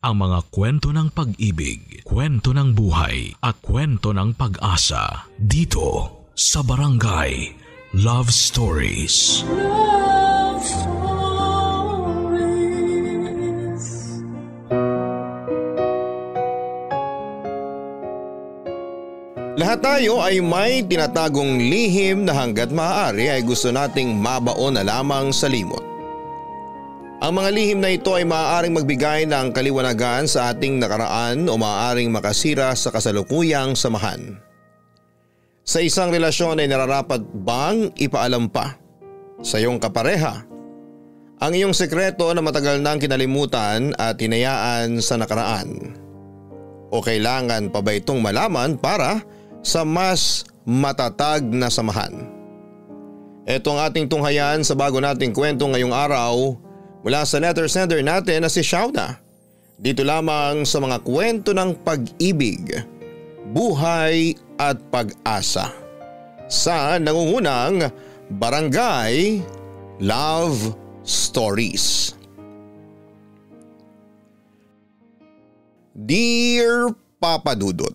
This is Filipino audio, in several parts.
ang mga kwento ng pag-ibig, kwento ng buhay at kwento ng pag-asa dito sa Barangay Love Stories. Love Stories. Lahat tayo ay may tinatagong lihim na hanggat maaari ay gusto nating mabaon na lamang sa limot. Ang mga lihim na ito ay maaaring magbigay ng kaliwanagan sa ating nakaraan o maaaring makasira sa kasalukuyang samahan. Sa isang relasyon ay nararapat bang ipaalam pa sa iyong kapareha ang iyong sekreto na matagal nang kinalimutan at hinayaan sa nakaraan? O kailangan pa ba itong malaman para sa mas matatag na samahan? Ito ang ating tunghayan sa bago nating kwento ngayong araw mula sa letter sender natin na si Shauna. Dito lamang sa mga kwento ng pag-ibig, buhay at pag-asa sa nangungunang Barangay Love Stories. Dear Papa Dudut,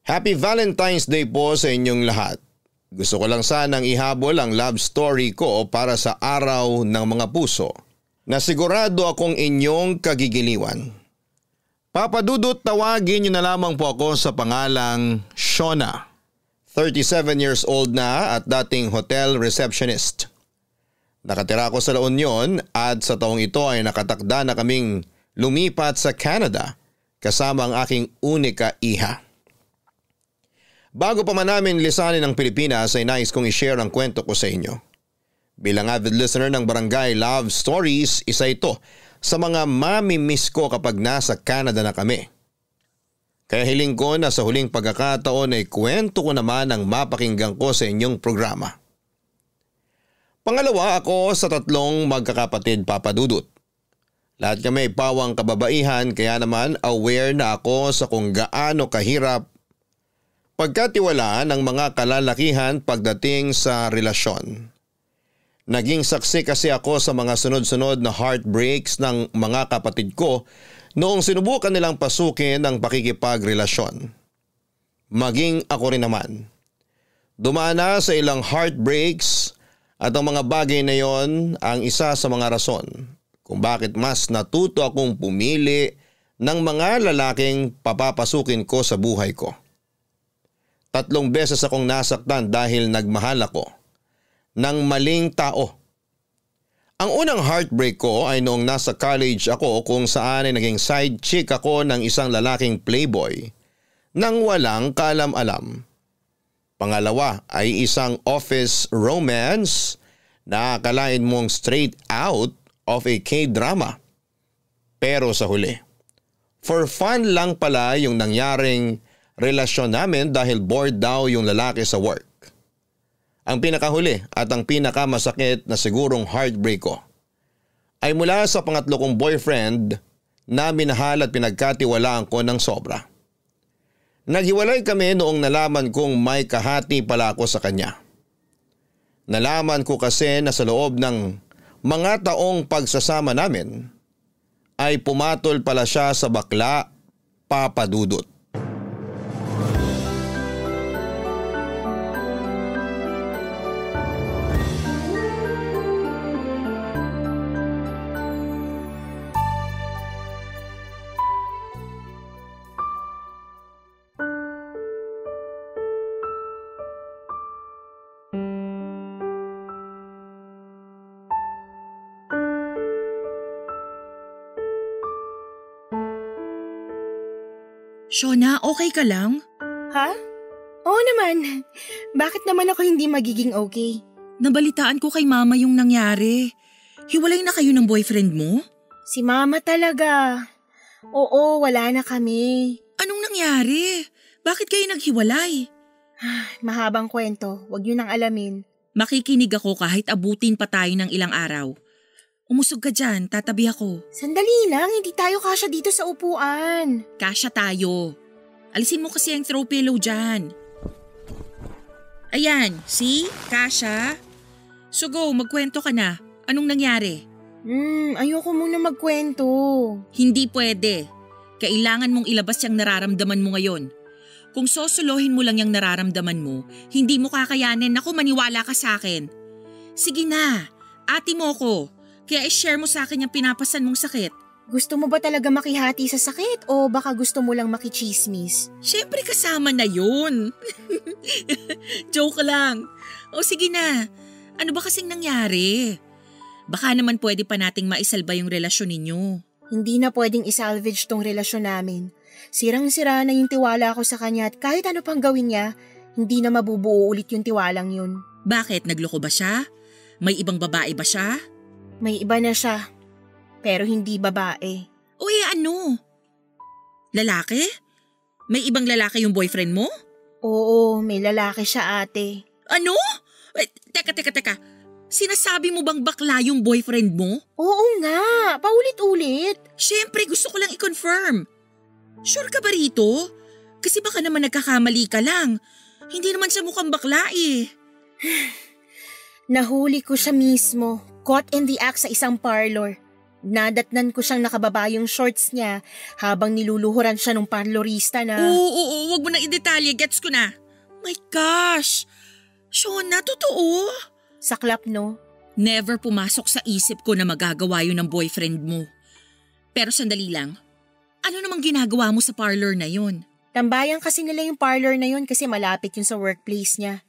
Happy Valentine's Day po sa inyong lahat. Gusto ko lang sanang ihabol ang love story ko para sa araw ng mga puso na sigurado akong inyong kagigiliwan. Papa Dudut, tawagin niyo na lamang po ako sa pangalang Shauna. 37 years old na at dating hotel receptionist. Nakatira ako sa La Union at sa taong ito ay nakatakda na kaming lumipat sa Canada kasama ang aking unika iha. Bago pa man namin lisanin ang Pilipinas ay nais kong i-share ang kwento ko sa inyo. Bilang avid listener ng Barangay Love Stories, isa ito sa mga mami-miss ko kapag nasa Canada na kami. Kaya hiling ko na sa huling pagkakataon ay kwento ko naman ang mapakinggan ko sa inyong programa. Pangalawa ako sa 3 magkakapatid, Papa Dudut. Lahat kami ay pawang kababaihan kaya naman aware na ako sa kung gaano kahirap pagkatiwalaan ng mga kalalakihan pagdating sa relasyon. Naging saksi kasi ako sa mga sunod-sunod na heartbreaks ng mga kapatid ko noong sinubukan nilang pasukin ang pakikipagrelasyon. Maging ako rin naman. Dumaan na sa ilang heartbreaks at ang mga bagay na yon ang isa sa mga rason kung bakit mas natuto akong pumili ng mga lalaking papapasukin ko sa buhay ko. 3 beses akong nasaktan dahil nagmahal ako ng maling tao. Ang unang heartbreak ko ay noong nasa college ako kung saan ay naging side chick ako ng isang lalaking playboy nang walang kaalam-alam. Pangalawa ay isang office romance na akalain mong straight out of a K-drama. Pero sa huli, for fun lang pala yung nangyaring relasyon namin dahil bored daw yung lalaki sa work. Ang pinakahuli at ang pinakamasakit na sigurong heartbreak ko ay mula sa pangatlo kong boyfriend na minahal at pinagkatiwalaan ko ng sobra. Naghiwalay kami noong nalaman kong may kahati pala ako sa kanya. Nalaman ko kasi na sa loob ng mga taong pagsasama namin ay pumatol pala siya sa bakla, Papa Dudut. Shauna, okay ka lang? Ha? Oo naman. Bakit naman ako hindi magiging okay? Nabalitaan ko kay mama yung nangyari. Hiwalay na kayo ng boyfriend mo? Si mama talaga. Oo, wala na kami. Anong nangyari? Bakit kayo naghiwalay? Mahabang kwento, wag yun nang alamin. Makikinig ako kahit abutin pa tayo ng ilang araw. Umusog ka dyan, tatabi ako. Sandali lang, hindi tayo kasya dito sa upuan. Kasya tayo. Alisin mo kasi ang throw pillow dyan. Ayan, see? Kasya. So go, magkwento ka na. Anong nangyari? Ayoko muna magkwento. Hindi pwede. Kailangan mong ilabas yung nararamdaman mo ngayon. Kung sosolohin mo lang yung nararamdaman mo, hindi mo kakayanin. Naku, maniwala ka sa akin. Sige na, ate mo ko. Kaya i-share mo sa akin yung pinapasan mong sakit. Gusto mo ba talaga makihati sa sakit o baka gusto mo lang makichismis? Siyempre kasama na yun. Joke lang. O sige na, ano ba kasing nangyari? Baka naman pwede pa nating maisalba yung relasyon ninyo. Hindi na pwedeng isalvage tong relasyon namin. Sirang-sira na yung tiwala ko sa kanya at kahit ano pang gawin niya, hindi na mabubuo ulit yung tiwalang yun. Bakit? Nagloko ba siya? May ibang babae ba siya? May iba na siya, pero hindi babae. O ano? Lalaki? May ibang lalaki yung boyfriend mo? Oo, may lalaki siya ate. Ano? Teka. Sinasabi mo bang bakla yung boyfriend mo? Oo nga, paulit-ulit. Siyempre, gusto ko lang i-confirm. Sure ka ba rito? Kasi baka naman nagkakamali ka lang. Hindi naman siya mukhang bakla eh. Nahuli ko siya mismo, caught in the act sa isang parlor. Nadatnan ko siyang nakababa yung shorts niya habang niluluhuran siya ng parlorista na… Oo, wag mo nang i-detalye, gets ko na. My gosh! Shona, totoo? Saklap no? Never pumasok sa isip ko na magagawa yun ng boyfriend mo. Pero sandali lang, ano namang ginagawa mo sa parlor na yun? Tambayan kasi nila yung parlor na yun kasi malapit yun sa workplace niya.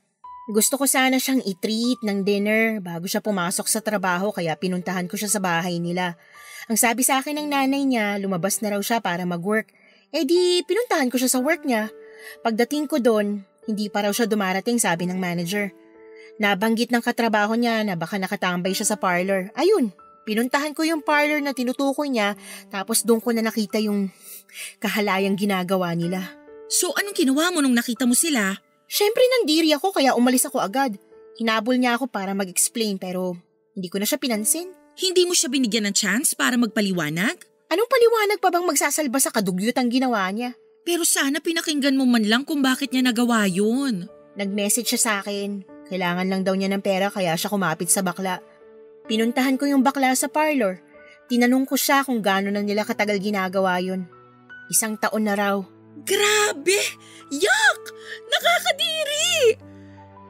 Gusto ko sana siyang i-treat ng dinner bago siya pumasok sa trabaho kaya pinuntahan ko siya sa bahay nila. Ang sabi sa akin ng nanay niya, lumabas na raw siya para mag-work. Di pinuntahan ko siya sa work niya. Pagdating ko doon, hindi pa raw siya dumarating, sabi ng manager. Nabanggit ng katrabaho niya na baka nakatambay siya sa parlor. Ayun, pinuntahan ko yung parlor na tinutukoy niya tapos doon ko na nakita yung kahalayang ginagawa nila. So anong ginawa mo nung nakita mo sila? Siyempre nandiri ako kaya umalis ako agad. Hinabol niya ako para mag-explain pero hindi ko na siya pinansin. Hindi mo siya binigyan ng chance para magpaliwanag? Anong paliwanag pa bang magsasalba sa kadugyutang ginawa niya? Pero sana pinakinggan mo man lang kung bakit niya nagawa yun. Nag-message siya sa akin. Kailangan lang daw niya ng pera kaya siya kumapit sa bakla. Pinuntahan ko yung bakla sa parlor. Tinanong ko siya kung gaano na nila katagal ginagawa yun. 1 taon na raw. Grabe! Yak! Nakakadiri!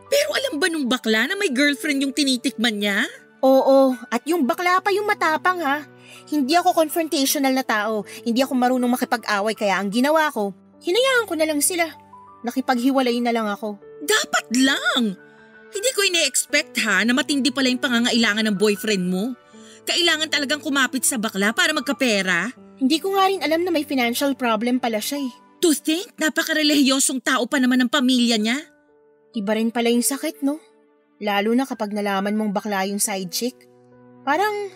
Pero alam ba nung bakla na may girlfriend yung tinitikman niya? Oo, at yung bakla pa yung matapang ha. Hindi ako confrontational na tao. Hindi ako marunong makipag-away kaya ang ginawa ko, hinayaan ko na lang sila. Nakipaghiwalay na lang ako. Dapat lang! Hindi ko ine-expect na matindi pala yung pangangailangan ng boyfriend mo. Kailangan talagang kumapit sa bakla para magkapera. Hindi ko nga rin alam na may financial problem pala siya eh. To think, napakarelihiyosong tao pa naman ng pamilya niya. Iba rin pala yung sakit no? Lalo na kapag nalaman mong bakla yung side chick. Parang,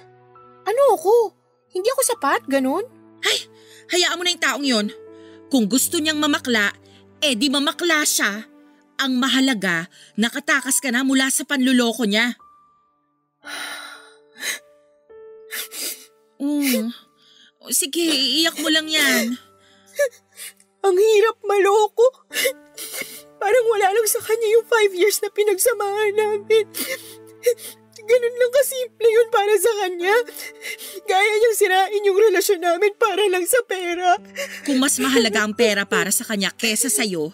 ano ako? Hindi ako sapat, ganun? Ay, hayaan mo na yung taong yon. Kung gusto niyang mamakla, di mamakla siya. Ang mahalaga, nakatakas ka na mula sa panluloko niya. Sige, iyak mo lang yan. Ang hirap maloko. Parang wala lang sa kanya yung 5 years na pinagsamahan namin. Ganun lang kasimple yun para sa kanya. Kaya niyang sirain yung relasyon namin para lang sa pera. Kung mas mahalaga ang pera para sa kanya kesa sa'yo,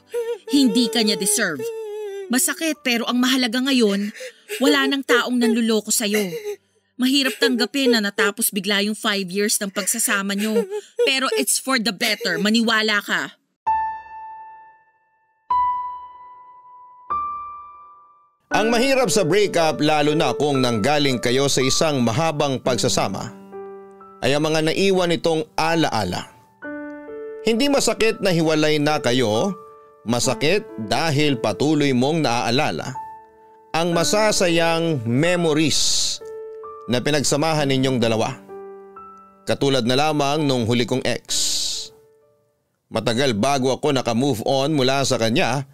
hindi kanya deserve. Masakit pero ang mahalaga ngayon, wala nang taong nanluloko sa'yo. Mahirap tanggapin na natapos bigla yung 5 years ng pagsasama nyo. Pero it's for the better, maniwala ka. Ang mahirap sa breakup lalo na kung nanggaling kayo sa isang mahabang pagsasama ay ang mga naiwan nitong alaala. Hindi masakit na hiwalay na kayo, masakit dahil patuloy mong naaalala ang masasayang memories na pinagsamahan ninyong dalawa. Katulad na lamang nung huli kong ex. Matagal bago ako nakamove on mula sa kanya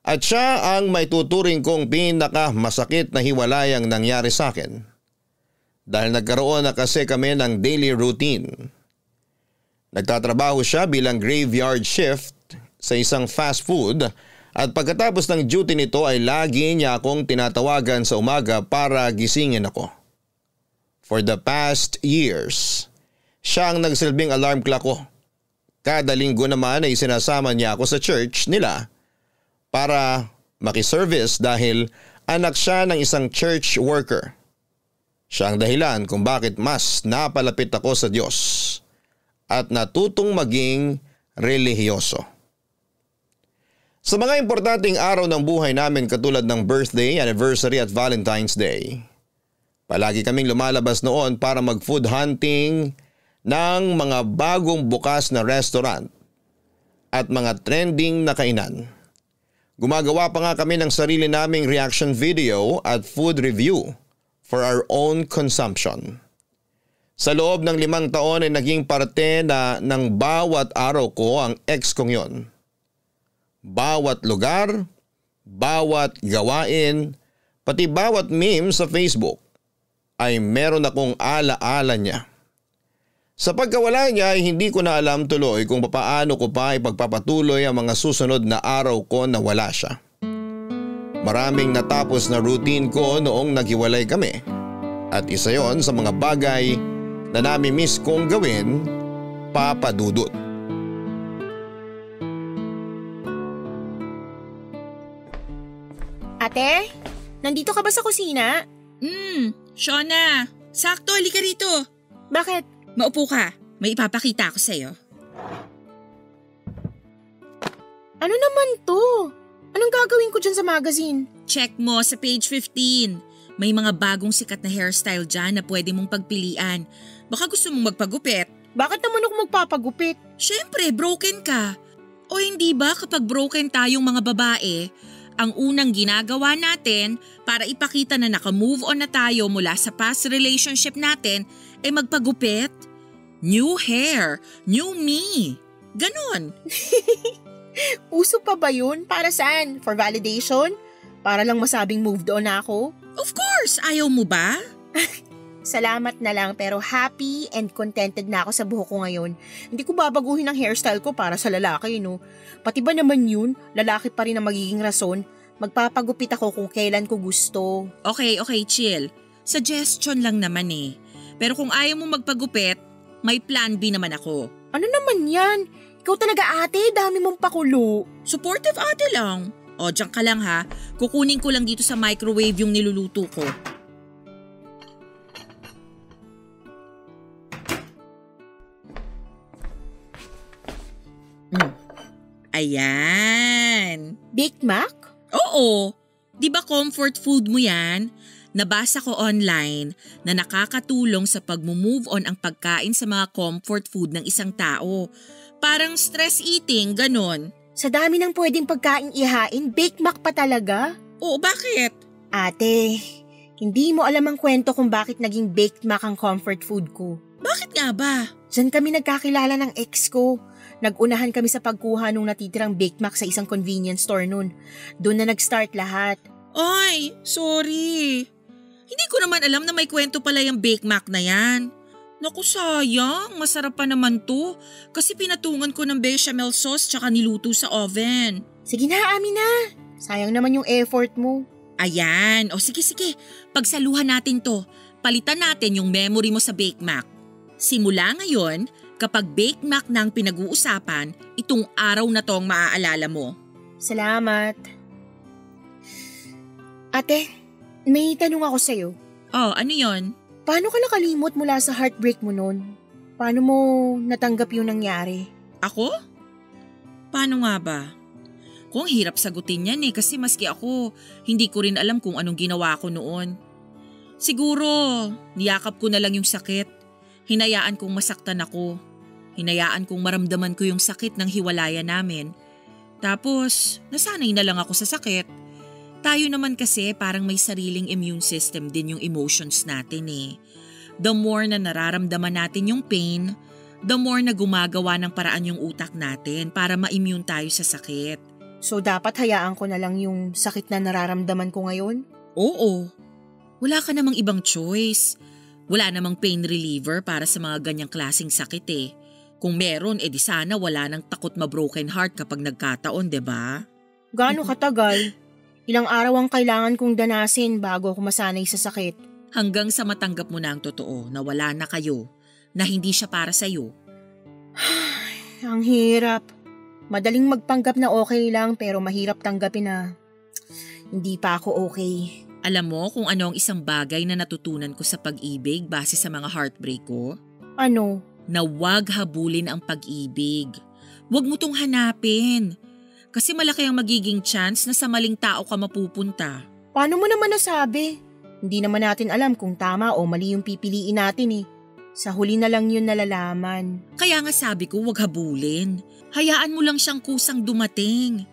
at siya ang may tuturing kong pinakamasakit na hiwalayang nangyari sa akin. Dahil nagkaroon na kasi kami ng daily routine. Nagtatrabaho siya bilang graveyard shift sa isang fast food at pagkatapos ng duty nito ay lagi niya akong tinatawagan sa umaga para gisingin ako. For the past years, siya ang nagsilbing alarm clock ko. Kada linggo naman ay sinasama niya ako sa church nila para makiservice dahil anak siya ng isang church worker. Siya ang dahilan kung bakit mas napalapit ako sa Diyos at natutong maging relihiyoso. Sa mga importanteng araw ng buhay namin katulad ng birthday, anniversary at Valentine's Day, palagi kaming lumalabas noon para mag-food hunting ng mga bagong bukas na restaurant at mga trending na kainan. Gumagawa pa nga kami ng sarili naming reaction video at food review for our own consumption. Sa loob ng 5 taon ay naging parte na ng bawat araw ko ang ex kong yon. Bawat lugar, bawat gawain, pati bawat meme sa Facebook ay meron akong alaala niya. Sa pagkawala niya ay hindi ko na alam tuloy kung papaano ko pa ipagpapatuloy ang mga susunod na araw ko na wala siya. Maraming natapos na routine ko noong naghiwalay kami at isa yon sa mga bagay na nami-miss kong gawin, Papa Dudut. Ate, nandito ka ba sa kusina? Shona, sakto, halika rito. Bakit? Maupo ka, may ipapakita ako sa'yo. Ano naman to? Anong gagawin ko dyan sa magazine? Check mo sa page 15. May mga bagong sikat na hairstyle dyan na pwede mong pagpilian. Baka gusto mong magpagupit. Bakit naman ako magpapagupit? Siyempre, broken ka. O hindi ba kapag broken tayong mga babae, ang unang ginagawa natin para ipakita na naka-move on na tayo mula sa past relationship natin ay magpagupit? New hair, new me. Ganon. Uso pa ba yun? Para saan? For validation? Para lang masabing moved on na ako? Of course, ayaw mo ba? Salamat na lang pero happy and contented na ako sa buhok ko ngayon. Hindi ko babaguhin ang hairstyle ko para sa lalaki, no? Pati ba naman yun, lalaki pa rin ang magiging rason? Magpapagupit ako kung kailan ko gusto. Okay, chill. Suggestion lang naman eh. Pero kung ayaw mo magpagupit, may plan B naman ako. Ano naman yan? Ikaw talaga ate, dami mong pakulo. Supportive ate lang. O, diyan ka lang ha. Kukunin ko lang dito sa microwave yung niluluto ko. Ayan. Baked Mac? Oo. Di ba comfort food mo yan? Nabasa ko online na nakakatulong sa pag-move on ang pagkain sa mga comfort food ng isang tao. Parang stress eating, ganon. Sa dami ng pwedeng pagkain ihain, Baked Mac pa talaga? Oo, bakit? Ate, hindi mo alam ang kwento kung bakit naging Baked Mac ang comfort food ko. Bakit nga ba? Diyan kami nagkakilala ng ex ko. Nagunahan kami sa pagkuha nung natitirang Baked Mac sa isang convenience store nun. Doon na nag-start lahat. Ay, sorry. Hindi ko naman alam na may kwento pala yung Baked Mac na yan. Naku sayang, masarap pa naman to. Kasi pinatungan ko ng bechamel sauce tsaka niluto sa oven. Sige na, amin na. Sayang naman yung effort mo. Ayan, o sige. Pagsaluhan natin to. Palitan natin yung memory mo sa Baked Mac. Simula ngayon, kapag Baked Mac na ang pinag-uusapan, itong araw na to ang maaalala mo. Salamat. Ate, may tanong ako sa'yo. Oh, ano yon? Paano ka nakalimot mula sa heartbreak mo nun? Paano mo natanggap yung nangyari? Ako? Paano nga ba? Kung hirap sagutin yan kasi maski ako, hindi ko rin alam kung anong ginawa ko noon. Siguro, niyakap ko na lang yung sakit. Hinayaan kong masaktan ako. Hinayaan kong maramdaman ko yung sakit ng hiwalayan namin. Tapos, nasanay na lang ako sa sakit. Tayo naman kasi parang may sariling immune system din yung emotions natin The more na nararamdaman natin yung pain, the more na gumagawa ng paraan yung utak natin para ma-immune tayo sa sakit. So dapat hayaan ko na lang yung sakit na nararamdaman ko ngayon? Oo. Wala ka namang ibang choice. Wala namang pain reliever para sa mga ganyang klaseng sakit Kung meron, di sana wala nang takot ma-broken heart kapag nagkataon, diba? Gaano katagal? Ilang araw ang kailangan kong danasin bago ako masanay sa sakit? Hanggang sa matanggap mo na ang totoo na wala na kayo, na hindi siya para sa'yo. Ang hirap. Madaling magpanggap na okay lang pero mahirap tanggapin na hindi pa ako okay. Alam mo kung ano ang isang bagay na natutunan ko sa pag-ibig base sa mga heartbreak ko? Ano? Na huwag habulin ang pag-ibig. Huwag mo tong hanapin. Kasi malaki ang magiging chance na sa maling tao ka mapupunta. Paano mo naman nasabi? Hindi naman natin alam kung tama o mali yung pipiliin natin eh. Sa huli na lang yun nalalaman. Kaya nga sabi ko huwag habulin. Hayaan mo lang siyang kusang dumating.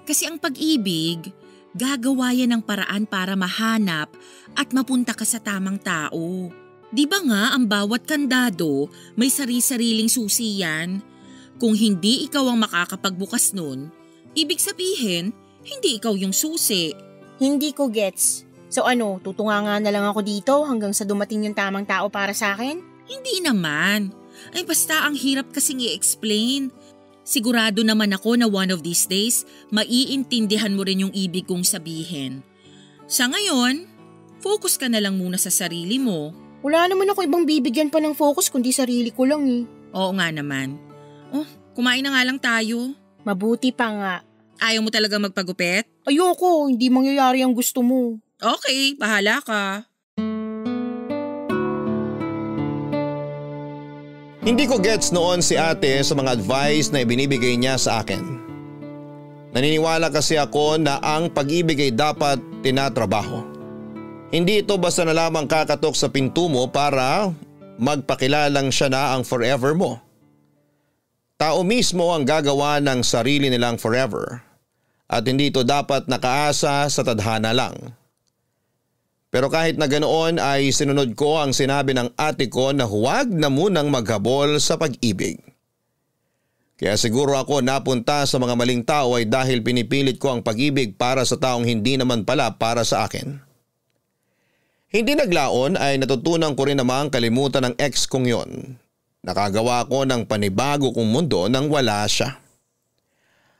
Kasi ang pag-ibig, gagawa yan ng paraan para mahanap at mapunta ka sa tamang tao. Di ba nga ang bawat kandado may sari-sariling susi yan? Kung hindi ikaw ang makakapagbukas nun, ibig sabihin, hindi ikaw yung susi. Hindi ko gets. So ano, tutunga na lang ako dito hanggang sa dumating yung tamang tao para sa akin? Hindi naman. Ay basta ang hirap kasing i-explain. Sigurado naman ako na one of these days, maiintindihan mo rin yung ibig kong sabihin. Sa ngayon, focus ka na lang muna sa sarili mo. Wala naman ako ibang bibigyan pa ng focus kundi sarili ko lang eh. Oo nga naman. Oh, kumain na nga lang tayo. Mabuti pa nga. Ayaw mo talaga magpagupit? Ayoko, hindi mangyayari ang gusto mo. Okay, bahala ka. Hindi ko gets noon si ate sa mga advice na ibinibigay niya sa akin. Naniniwala kasi ako na ang pag-ibig ay dapat tinatrabaho. Hindi ito basta na lamang kakatok sa pinto mo para magpakilalang siya na ang forever mo. Tao mismo ang gagawa ng sarili nilang forever at hindi ito dapat nakaasa sa tadhana lang. Pero kahit na ganoon ay sinunod ko ang sinabi ng ate ko na huwag na munang maghabol sa pag-ibig. Kaya siguro ako napunta sa mga maling tao ay dahil pinipilit ko ang pag-ibig para sa taong hindi naman pala para sa akin. Hindi naglaon ay natutunan ko rin namang kalimutan ng ex kong yon. Nakagawa ko ng panibago kong mundo nang wala siya.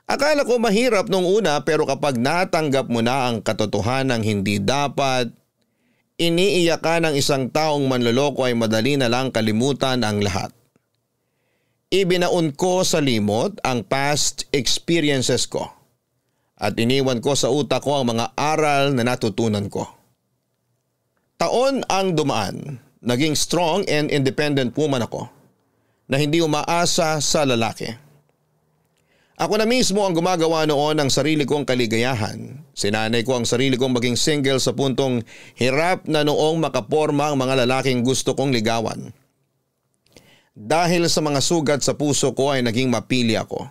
Akala ko mahirap nung una pero kapag natanggap mo na ang katotohanan ng hindi dapat, iniiyak ka ng isang taong manloloko ay madali na lang kalimutan ang lahat. Ibinaon ko sa limot ang past experiences ko at iniwan ko sa utak ko ang mga aral na natutunan ko. Taon ang dumaan, naging strong and independent woman ako na hindi umaasa sa lalaki. Ako na mismo ang gumagawa noon ng sarili kong kaligayahan. Sinanay ko ang sarili kong maging single sa puntong hirap na noong makaporma ang mga lalaking gusto kong ligawan. Dahil sa mga sugat sa puso ko ay naging mapili ako.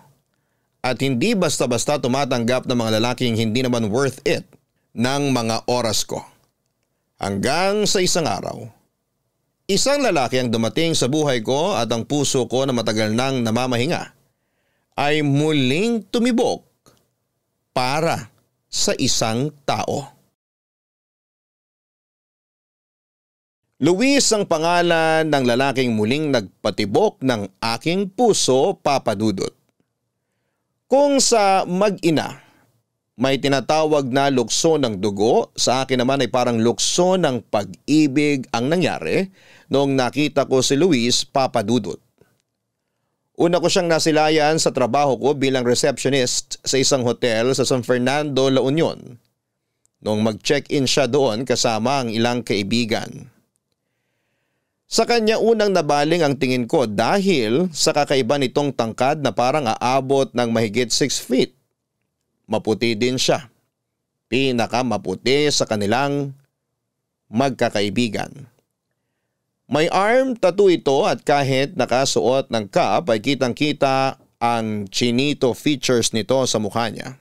At hindi basta-basta tumatanggap ng mga lalaking hindi naman worth it ng mga oras ko. Hanggang sa isang araw, isang lalaki ang dumating sa buhay ko at ang puso ko na matagal nang namamahinga ay muling tumibok para sa isang tao. Luis ang pangalan ng lalaking muling nagpatibok ng aking puso, Papa Dudut. Kung sa mag-ina, may tinatawag na lukso ng dugo, sa akin naman ay parang lukso ng pag-ibig ang nangyari noong nakita ko si Luis, Papa Dudut. Una ko siyang nasilayan sa trabaho ko bilang receptionist sa isang hotel sa San Fernando, La Union. Noong mag-check-in siya doon kasama ang ilang kaibigan. Sa kanya unang nabaling ang tingin ko dahil sa kakaiba nitong tangkad na parang aabot ng mahigit 6 feet. Maputi din siya. Pinakamaputi sa kanilang magkakaibigan. May arm tattoo ito at kahit nakasuot ng cap ay kitang-kita ang chinito features nito sa mukha niya.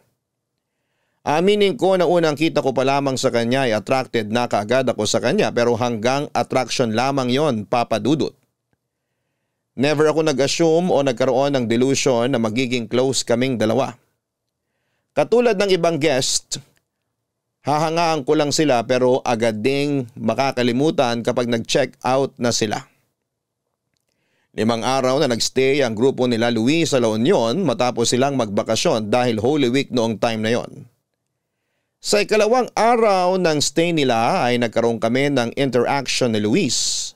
Aminin ko na unang kita ko pa lamang sa kanya ay attracted na kaagad ako sa kanya pero hanggang attraction lamang yon, Papa Dudut. Never ako nag-assume o nagkaroon ng delusion na magiging close kaming dalawa. Katulad ng ibang guest, hahangaan ko lang sila pero agad ding makakalimutan kapag nag-check out na sila. 5 araw na nagstay ang grupo nila Luis sa La Union matapos silang magbakasyon dahil Holy Week noong time na yon. Sa ikalawang araw ng stay nila ay nagkaroon kami ng interaction ni Luis.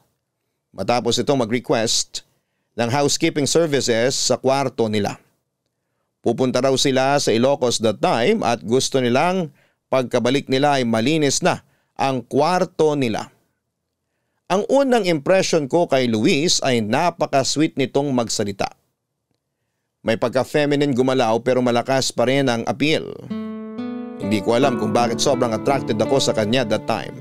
Matapos itong mag-request ng housekeeping services sa kwarto nila. Pupunta raw sila sa Ilocos that time at gusto nilang pagkabalik nila ay malinis na ang kwarto nila. Ang unang impression ko kay Luis ay napaka-sweet nitong magsalita. May pagka-feminine gumalaw pero malakas pa rin ang appeal. Hindi ko alam kung bakit sobrang attracted ako sa kanya that time.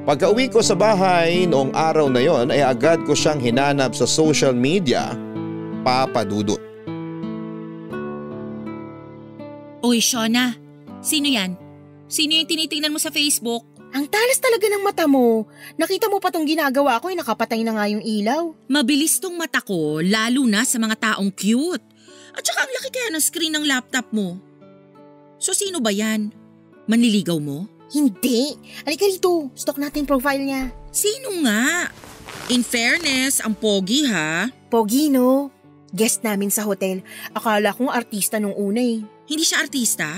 Pagka-uwi ko sa bahay noong araw na yon ay agad ko siyang hinanap sa social media, Papa Dudut. Oy, Shona. Sino yan? Sino yung tinitingnan mo sa Facebook? Ang talas talaga ng mata mo. Nakita mo pa tong ginagawa ko, nakapatay na nga yung ilaw. Mabilis tong mata ko, lalo na sa mga taong cute. At saka ang laki kaya ng screen ng laptop mo. So sino ba yan? Manliligaw mo? Hindi. Halika rito. Stalk natin profile niya. Sino nga? In fairness, ang pogi ha. Pogi, no? Guest namin sa hotel. Akala kong artista nung una eh. Hindi siya artista?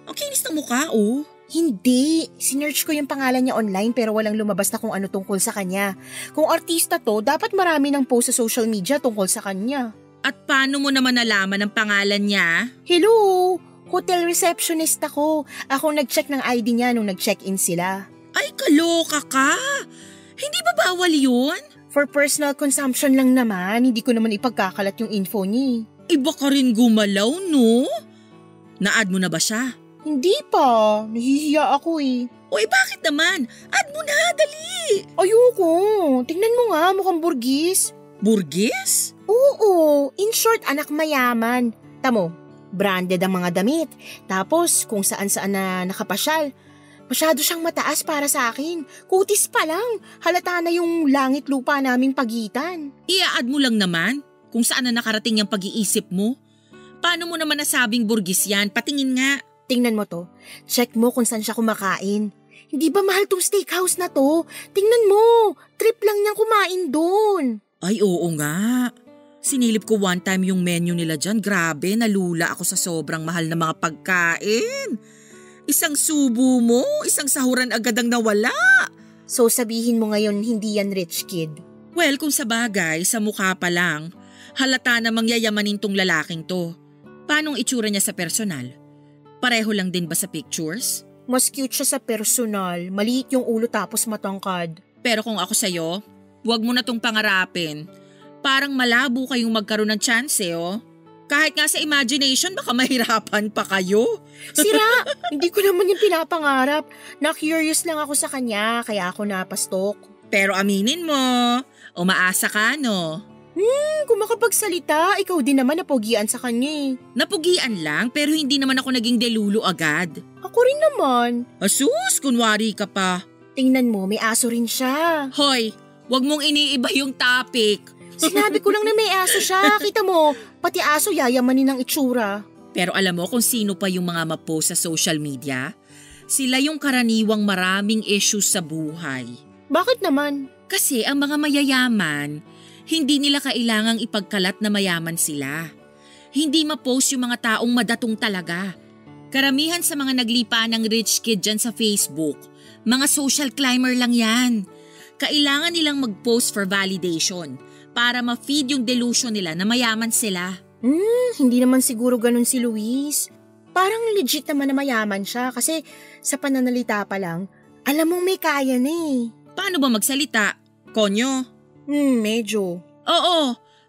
Ang kinis ng mukha, oh. Hindi. Sinearch ko yung pangalan niya online pero walang lumabas na kung ano tungkol sa kanya. Kung artista to, dapat marami ng post sa social media tungkol sa kanya. At paano mo naman nalaman ang pangalan niya? Hello! Hotel receptionist ako. Ako nag-check ng ID niya nung nag-check-in sila. Ay, kaloka ka! Hindi ba bawal yun? For personal consumption lang naman, hindi ko naman ipagkakalat yung info niya. Iba ka rin gumalaw, no? Na-add mo na ba siya? Hindi pa. Nahihiya ako eh. Uy, bakit naman? Add mo na, dali! Ayoko. Tingnan mo nga, mukhang burgis. Burgis? Oo. In short, anak mayaman. Tamo, branded ang mga damit. Tapos, kung saan-saan na nakapasyal. Masyado siyang mataas para sa akin. Kutis pa lang. Halata na yung langit lupa naming pagitan. Ia-add mo lang naman kung saan na nakarating yung pag-iisip mo. Paano mo naman nasabing burgis yan? Patingin nga. Tingnan mo to. Check mo kung saan siya kumakain. Hindi ba mahal tong steakhouse na to? Tingnan mo. Trip lang niyang kumain doon. Ay, oo nga. Sinilip ko one time yung menu nila dyan. Grabe, nalula ako sa sobrang mahal na mga pagkain. Isang subo mo, isang sahuran agad ang nawala. So sabihin mo ngayon hindi yan rich kid? Well, kung sa bagay, sa mukha pa lang, halata namang yayamanin tong lalaking to. Paanong itsura niya sa personal? Pareho lang din ba sa pictures? Mas cute siya sa personal. Maliit yung ulo tapos matangkad. Pero kung ako sa'yo, huwag mo na tong pangarapin. Parang malabo kayong magkaroon ng chance oh. Kahit nga sa imagination, baka mahirapan pa kayo. Sira! Hindi ko naman yung pinapangarap. Na-curious lang ako sa kanya, kaya ako napastok. Pero aminin mo, umaasa ka no? Kung makapagsalita, ikaw din naman napogian sa kanya eh. Napugian lang pero hindi naman ako naging delulo agad. Ako rin naman. Asus, kunwari ka pa. Tingnan mo, may aso rin siya. Hoy, wag mong iniiba yung topic. Sinabi ko lang na may aso siya. Kita mo, pati aso yayamanin ng itsura. Pero alam mo kung sino pa yung mga mapost sa social media? Sila yung karaniwang maraming issues sa buhay. Bakit naman? Kasi ang mga mayayaman, hindi nila kailangang ipagkalat na mayaman sila. Hindi ma-post yung mga taong madatong talaga. Karamihan sa mga naglipa ng rich kid dyan sa Facebook, mga social climber lang yan. Kailangan nilang mag-post for validation para ma-feed yung delusion nila na mayaman sila. Hindi naman siguro ganun si Luis. Parang legit naman na mayaman siya kasi sa pananalita pa lang, alam mong may kaya na eh. Paano ba magsalita? Konyo? Medyo. Oo,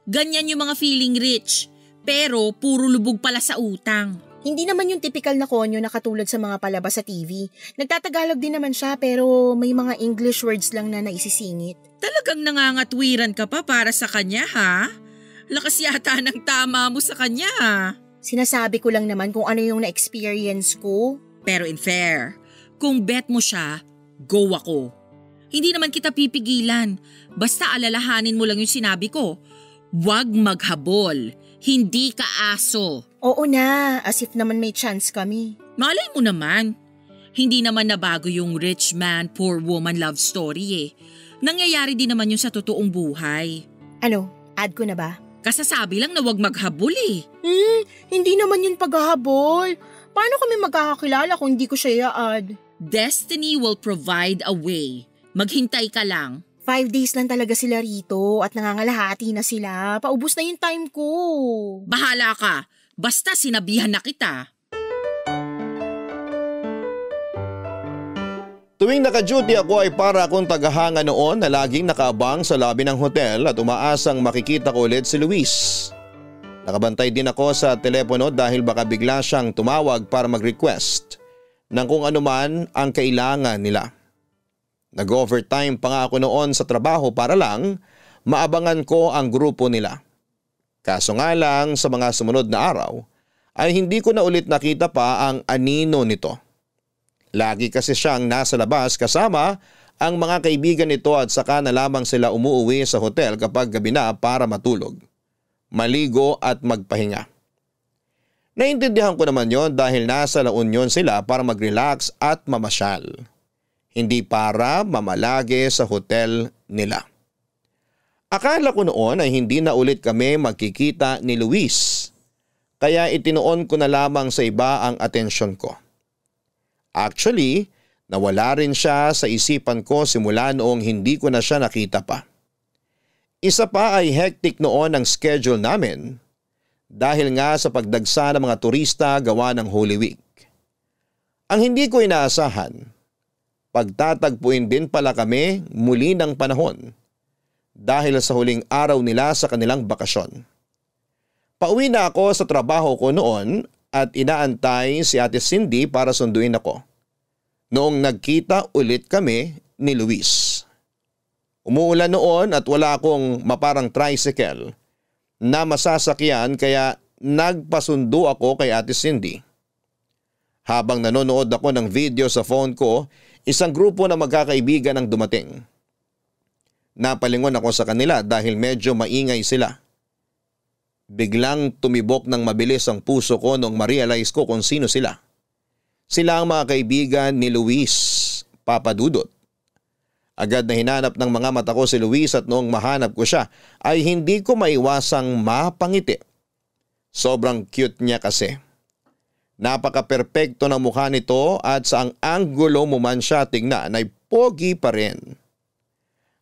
ganyan yung mga feeling rich. Pero puro lubog pala sa utang. Hindi naman yung typical na konyo na katulad sa mga palabas sa TV. Nagtatagalog din naman siya pero may mga English words lang na naisisingit. Talagang nangangatwiran ka pa para sa kanya ha? Lakas yata ng tama mo sa kanya. Sinasabi ko lang naman kung ano yung na-experience ko. Pero in fair, kung bet mo siya, go ako. Hindi naman kita pipigilan. Basta alalahanin mo lang yung sinabi ko. Huwag maghabol. Hindi ka aso. Oo na, as if naman may chance kami. Malay mo naman. Hindi naman nabago yung rich man, poor woman love story eh. Nangyayari din naman yun sa totoong buhay. Ano, add ko na ba? Kasasabi lang na huwag maghabol eh. Hindi naman yun paghahabol. Paano kami magkakakilala kung hindi ko siya i-add? Destiny will provide a way. Maghintay ka lang. 5 days lang talaga sila rito at nangangalahati na sila. Paubos na yung time ko. Bahala ka. Basta sinabihan na kita. Tuwing naka-duty ako ay para akong tagahanga noon na laging nakaabang sa lobby ng hotel at umaasang makikita ko ulit si Luis. Nakabantay din ako sa telepono dahil baka bigla siyang tumawag para mag-request ng kung anuman ang kailangan nila. Nag-overtime pa nga ako noon sa trabaho para lang maabangan ko ang grupo nila. Kaso nga lang sa mga sumunod na araw ay hindi ko na ulit nakita pa ang anino nito. Lagi kasi siyang nasa labas kasama ang mga kaibigan nito at saka na lamang sila umuuwi sa hotel kapag gabi na para matulog, maligo at magpahinga. Naintindihan ko naman yon dahil nasa La Union sila para mag-relax at mamasyal. Hindi para mamalagi sa hotel nila. Akala ko noon ay hindi na ulit kami magkikita ni Luis, kaya itinuon ko na lamang sa iba ang atensyon ko. Actually, nawala rin siya sa isipan ko simula noong hindi ko na siya nakita pa. Isa pa ay hectic noon ang schedule namin dahil nga sa pagdagsa ng mga turista gawa ng Holy Week. Ang hindi ko inaasahan, pagtatagpuin din pala kami muli ng panahon dahil sa huling araw nila sa kanilang bakasyon. Pauwi na ako sa trabaho ko noon at inaantay si Ate Cindy para sunduin ako. Noong nagkita ulit kami ni Luis. Umuulan noon at wala akong maparang tricycle na masasakyan kaya nagpasundo ako kay Ate Cindy. Habang nanonood ako ng video sa phone ko, isang grupo na magkakaibigan ang dumating. Napalingon ako sa kanila dahil medyo maingay sila. Biglang tumibok ng mabilis ang puso ko noong ma-realize ko kung sino sila. Sila ang mga kaibigan ni Luis, Papa Dudut. Agad na hinanap ng mga mata ko si Luis at noong mahanap ko siya ay hindi ko maiwasang mapangiti. Sobrang cute niya kasi. Napaka-perpekto ng mukha nito at sa ang anggulo mo man siya tingnan ay pogi pa rin.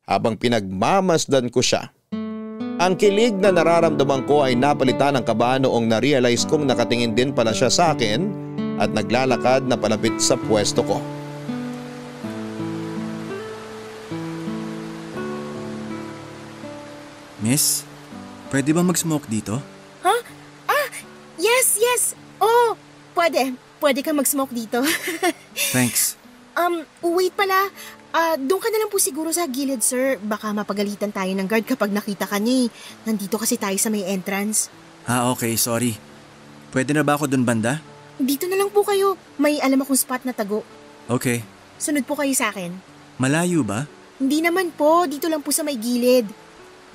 Habang pinagmamasdan ko siya, ang kilig na nararamdaman ko ay napalitan ng kaba noong na-realize kong nakatingin din pala siya sa akin at naglalakad na palapit sa pwesto ko. Miss, pwede ba mag-smoke dito? Ha? Yes. Oh, pwede. Pwede ka mag-smoke dito. Thanks. Wait pala. Doon ka na lang po siguro sa gilid, sir. Baka mapagalitan tayo ng guard kapag nakita ka niya. Nandito kasi tayo sa may entrance. Okay, sorry. Pwede na ba ako dun banda? Dito na lang po kayo. May alam akong spot na tago. Okay. Sunod po kayo sa akin. Malayo ba? Hindi naman po. Dito lang po sa may gilid.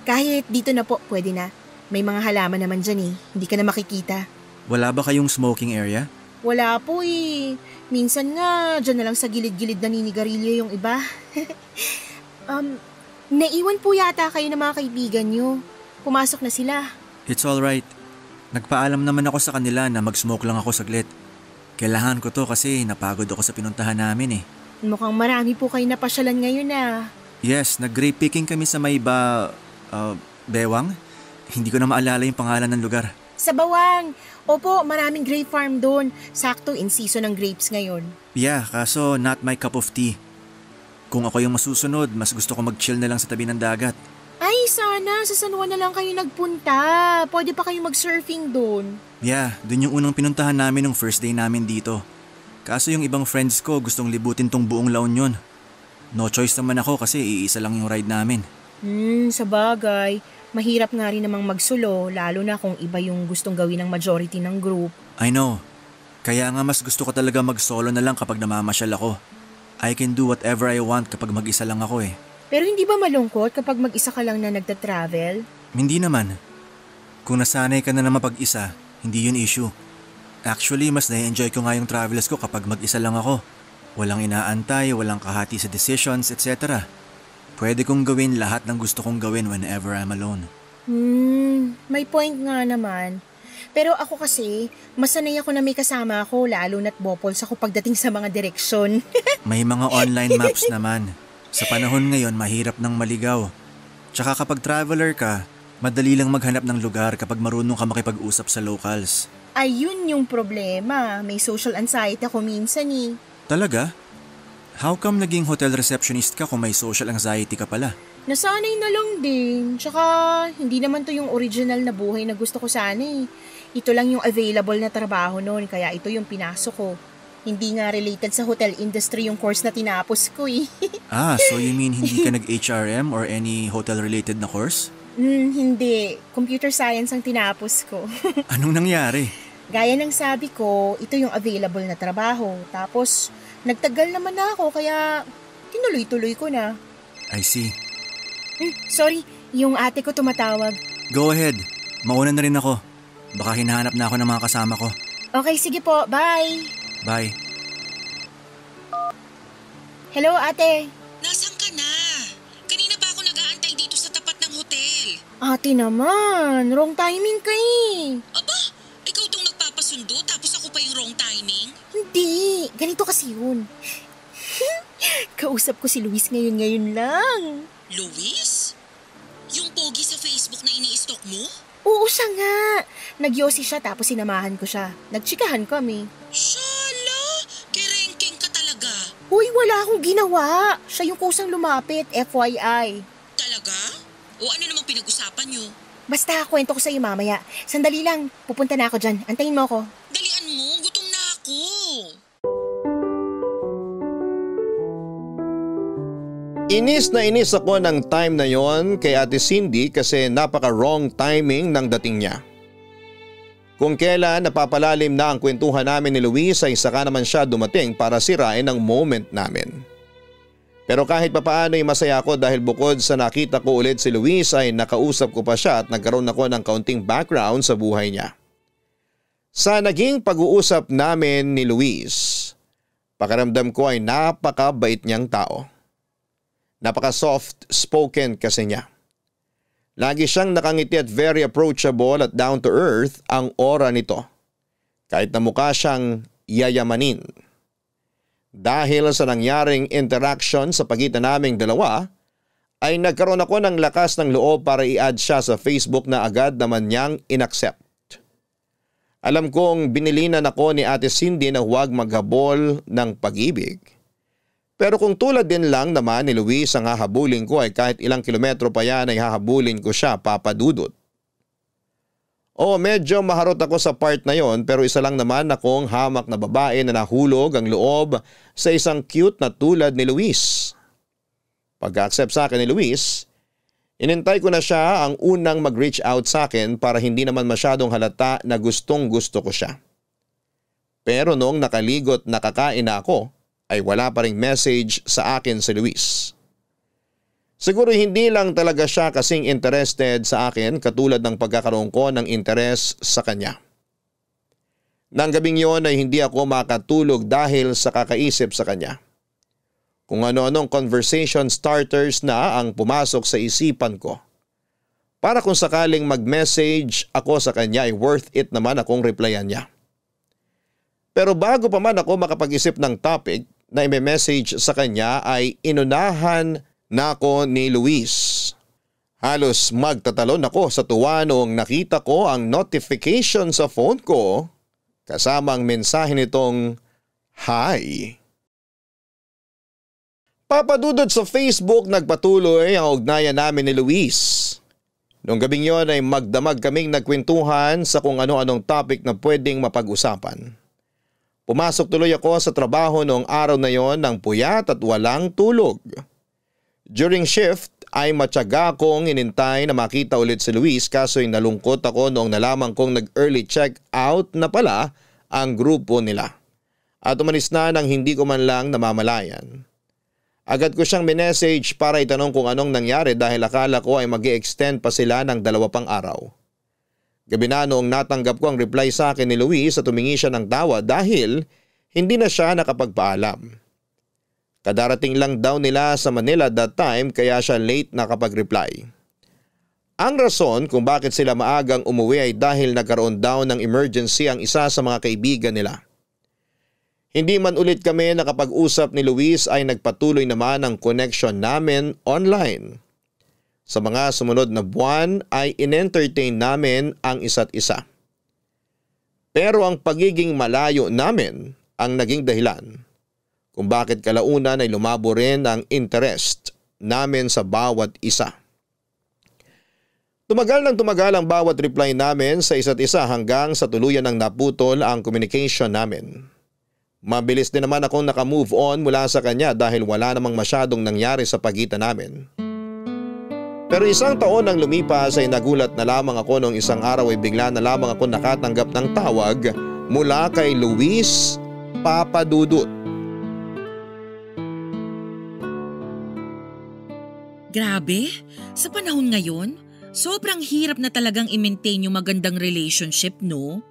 Kahit dito na po, pwede na. May mga halaman naman dyan eh. Hindi ka na makikita. Wala ba kayong smoking area? Wala po eh. Minsan nga, dyan na lang sa gilid-gilid naninigarilyo yung iba. Naiwan po yata kayo ng mga kaibigan nyo. Pumasok na sila. It's alright. Nagpaalam naman ako sa kanila na mag-smoke lang ako saglit. Kailangan ko to kasi napagod ako sa pinuntahan namin eh. Mukhang marami po kayo napasyalan ngayon ah. Yes, nag-grape picking kami sa may Bewang? Hindi ko na maalala yung pangalan ng lugar. Sa Bawang. Opo, maraming grape farm doon. Sakto in season ng grapes ngayon. Yeah, kaso not my cup of tea. Kung ako yung masusunod, mas gusto ko mag-chill na lang sa tabi ng dagat. Ay, sana. Sa San Juan na lang kayo nagpunta. Pwede pa kayo mag-surfing doon. Yeah, dun yung unang pinuntahan namin nung first day namin dito. Kaso yung ibang friends ko gustong libutin tong buong La Union. No choice naman ako kasi iisa lang yung ride namin. Sa bagay. Mahirap nga rin namang magsulo, lalo na kung iba yung gustong gawin ng majority ng group. I know. Kaya nga mas gusto ko talaga mag-solo na lang kapag namamasyal ako. I can do whatever I want kapag mag-isa lang ako eh. Pero hindi ba malungkot kapag mag-isa ka lang na nagta-travel? Hindi naman. Kung nasanay ka na mapag-isa, hindi yun issue. Actually, mas na-enjoy ko nga yung travels ko kapag mag-isa lang ako. Walang inaantay, walang kahati sa decisions, etc. Pwede kong gawin lahat ng gusto kong gawin whenever I'm alone. May point nga naman. Pero ako kasi, masanay ako na may kasama ako lalo na't bopols ako pagdating sa mga direksyon. May mga online maps naman. Sa panahon ngayon, mahirap nang maligaw. Tsaka kapag traveler ka, madali lang maghanap ng lugar kapag marunong ka makipag-usap sa locals. Ayun yung problema. May social anxiety ako minsan eh. Talaga? How come naging hotel receptionist ka kung may social anxiety ka pala? Nasanay na lang din. Tsaka hindi naman to yung original na buhay na gusto ko sana eh. Ito lang yung available na trabaho noon kaya ito yung pinasok ko. Hindi nga related sa hotel industry yung course na tinapos ko eh. So you mean hindi ka nag-HRM or any hotel-related na course? Hindi. Computer science ang tinapos ko. Anong nangyari? Gaya ng sabi ko, ito yung available na trabaho. Tapos, nagtagal naman na ako kaya tinuloy-tuloy ko na. I see. Sorry, yung ate ko tumatawag. Go ahead. Mauna na rin ako. Baka hinahanap na ako ng mga kasama ko. Okay, sige po. Bye. Bye. Hello, ate. Nasaan ka na? Kanina pa ako nag-aantay dito sa tapat ng hotel. Ate naman, wrong timing ka eh. Aba, ikaw tong nagpapasundo tapos ako pa yung wrong timing? Hindi, ganito kasi yun. Kausap ko si Luis ngayon lang. Luis? Yung pogi sa Facebook na ini-stalk mo? Oo, siya nga. Nagyosi siya tapos sinamahan ko siya. Nagtsikahan kami. Shala! Kerengking ka talaga. Uy, wala akong ginawa. Siya yung kusang lumapit, FYI. Talaga? O ano namang pinag-usapan nyo? Basta, kwento ko sa'yo mamaya. Sandali lang, pupunta na ako dyan. Antayin mo ako. Dalian mo, gutom na ako. Inis na inis ako ng time na yon kay Ate Cindy kasi napaka-wrong timing ng dating niya. Kung kailan napapalalim na ang kwentuhan namin ni Luis ay saka naman siya dumating para sirain ang moment namin. Pero kahit papaano ay masaya ako dahil bukod sa nakita ko ulit si Luis ay nakausap ko pa siya at nagkaroon ako ng kaunting background sa buhay niya. Sa naging pag-uusap namin ni Luis, pakiramdam ko ay napakabait niyang tao. Napaka-soft spoken kasi niya. Lagi siyang nakangiti at very approachable at down to earth ang aura nito. Kahit na mukha siyang yayamanin. Dahil sa nangyaring interaction sa pagitan naming dalawa, ay nagkaroon ako ng lakas ng loob para i-add siya sa Facebook na agad naman niyang inaccept. Alam kong binilinan ako ni Ate Cindy na huwag maghabol ng pag-ibig. Pero kung tulad din lang naman ni Luis ang hahabulin ko ay kahit ilang kilometro pa yan ay hahabulin ko siya, Papa Dudut. Oo, medyo maharot ako sa part na yon pero isa lang naman akong hamak na babae na nahulog ang loob sa isang cute na tulad ni Luis. Pag-accept sa akin ni Luis, inintay ko na siya ang unang mag-reach out sa akin para hindi naman masyadong halata na gustong gusto ko siya. Pero noong nakaligot na kakain na ako, ay wala pa ring message sa akin si Luis. Siguro hindi lang talaga siya kasing interested sa akin katulad ng pagkakaroon ko ng interes sa kanya. Nang gabing yon ay hindi ako makatulog dahil sa kakaisip sa kanya. Kung ano-anong conversation starters na ang pumasok sa isipan ko. Para kung sakaling mag-message ako sa kanya ay worth it naman akong replyan niya. Pero bago pa man ako makapag-isip ng topic na i-message sa kanya ay inunahan na ako ni Luis. Halos magtatalon ako sa tuwa noong nakita ko ang notification sa phone ko kasama ang mensahe nitong hi. Papadudod sa Facebook nagpatuloy ang ugnayan namin ni Luis. Noong gabing yon ay magdamag kaming nagkwentuhan sa kung ano-anong topic na pwedeng mapag-usapan. Pumasok tuloy ako sa trabaho noong araw na yon ng puyat at walang tulog. During shift ay matyaga akong inintay na makita ulit si Luis kaso'y nalungkot ako noong nalaman kong nag-early check out na pala ang grupo nila. At umalis na nang hindi ko man lang namamalayan. Agad ko siyang minessage para itanong kung anong nangyari dahil akala ko ay mag-i-extend pa sila ng 2 pang araw. Gabi na noong natanggap ko ang reply sa akin ni Luis at tumingi siya ng tawa dahil hindi na siya nakapagpaalam. Kadarating lang daw nila sa Manila that time kaya siya late nakapag-reply. Ang rason kung bakit sila maagang umuwi ay dahil nagkaroon daw ng emergency ang isa sa mga kaibigan nila. Hindi man ulit kami nakapag-usap ni Luis ay nagpatuloy naman ang connection namin online. Sa mga sumunod na buwan ay in-entertain namin ang isa't isa. Pero ang pagiging malayo namin ang naging dahilan kung bakit kalaunan ay lumabo rin ang interest namin sa bawat isa. Tumagal ng tumagal ang bawat reply namin sa isa't isa hanggang sa tuluyan ng naputol ang communication namin. Mabilis din naman akong nakamove on mula sa kanya dahil wala namang masyadong nangyari sa pagitan namin. Pero isang taon nang lumipas ay nagulat na lamang ako nung isang araw ay bigla na lamang ako nakatanggap ng tawag mula kay Luis Papadudut. Grabe, sa panahon ngayon, sobrang hirap na talagang i-maintain yung magandang relationship, no?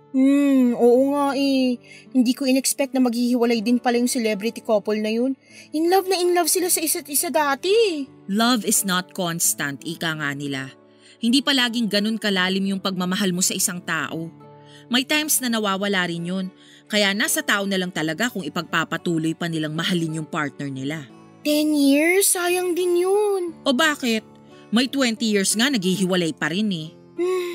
Oo nga eh. Hindi ko in-expect na maghihiwalay din pala yung celebrity couple na yun. In love sila sa isa't isa dati. Love is not constant, ika nga nila. Hindi palaging ganun kalalim yung pagmamahal mo sa isang tao. May times na nawawala rin yun. Kaya nasa tao na lang talaga kung ipagpapatuloy pa nilang mahalin yung partner nila. 10 years? Sayang din yun. O bakit? May 20 years nga naghihiwalay pa rin eh.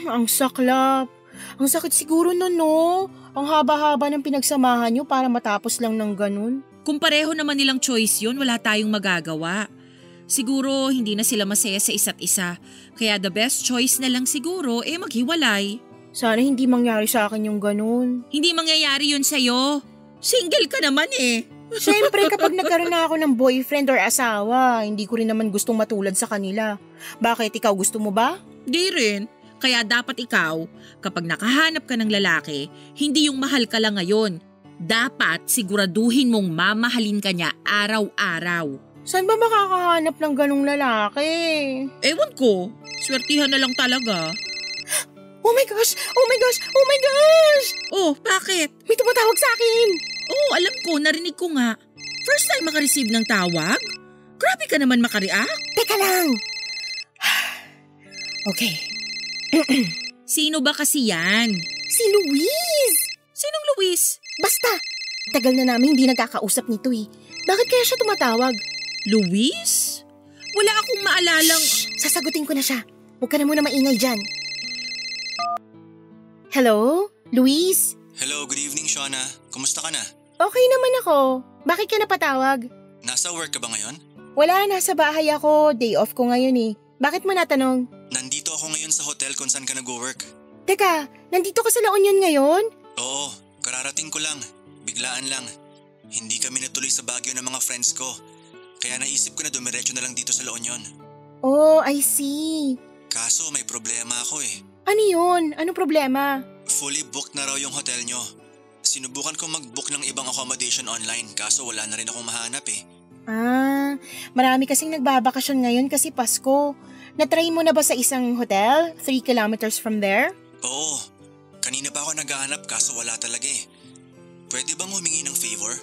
Ang saklap. Ang sakit siguro nun, no? Ang haba-haba ng pinagsamahan nyo para matapos lang ng ganun. Kung pareho naman nilang choice yun, wala tayong magagawa. Siguro hindi na sila masaya sa isa't isa. Kaya the best choice na lang siguro maghiwalay. Sana hindi mangyari sa akin yung ganun. Hindi mangyayari yun sa'yo. Single ka naman eh. Siyempre kapag nagkaroon na ako ng boyfriend or asawa, hindi ko rin naman gustong matulad sa kanila. Bakit, ikaw gusto mo ba? Di rin. Kaya dapat ikaw, kapag nakahanap ka ng lalaki, hindi yung mahal ka lang ngayon. Dapat siguraduhin mong mamahalin ka niya araw-araw. Saan ba makakahanap ng ganong lalaki? Ewan ko, swertihan na lang talaga. Oh my gosh! Oh my gosh! Oh my gosh! Oh, bakit? May tumatawag sa akin! Oh, alam ko, narinig ko nga. First time makareceive ng tawag? Grabe ka naman makareact. Teka lang! Okay. Sino ba kasi yan? Si Luis! Sinong Luis? Basta! Tagal na namin hindi nagkakausap nito eh. Bakit kaya siya tumatawag? Luis? Wala akong maalalang… Shh! Sasagutin ko na siya. Huwag ka na muna maingay dyan. Hello? Luis? Hello, good evening, Shauna. Kumusta ka na? Okay naman ako. Bakit ka napatawag? Nasa work ka ba ngayon? Wala, nasa bahay ako. Day off ko ngayon eh. Bakit mo natanong? Nandito ako ngayon sa hotel kung saan ka nag-work. Teka, nandito ka sa La Union ngayon? Oo, kararating ko lang. Biglaan lang. Hindi kami natuloy sa Baguio ng mga friends ko. Kaya naisip ko na dumiretso na lang dito sa La Union. Oh, I see. Kaso may problema ako eh. Ano yun? Anong problema? Fully booked na raw yung hotel nyo. Sinubukan ko mag-book ng ibang accommodation online kaso wala na rin akong mahanap eh. Marami kasing nagbabakasyon ngayon kasi Pasko. Na-try mo na ba sa isang hotel? 3 kilometers from there? Oo. Kanina pa ako naghahanap kaso wala talaga eh. Pwede bang humingi ng favor?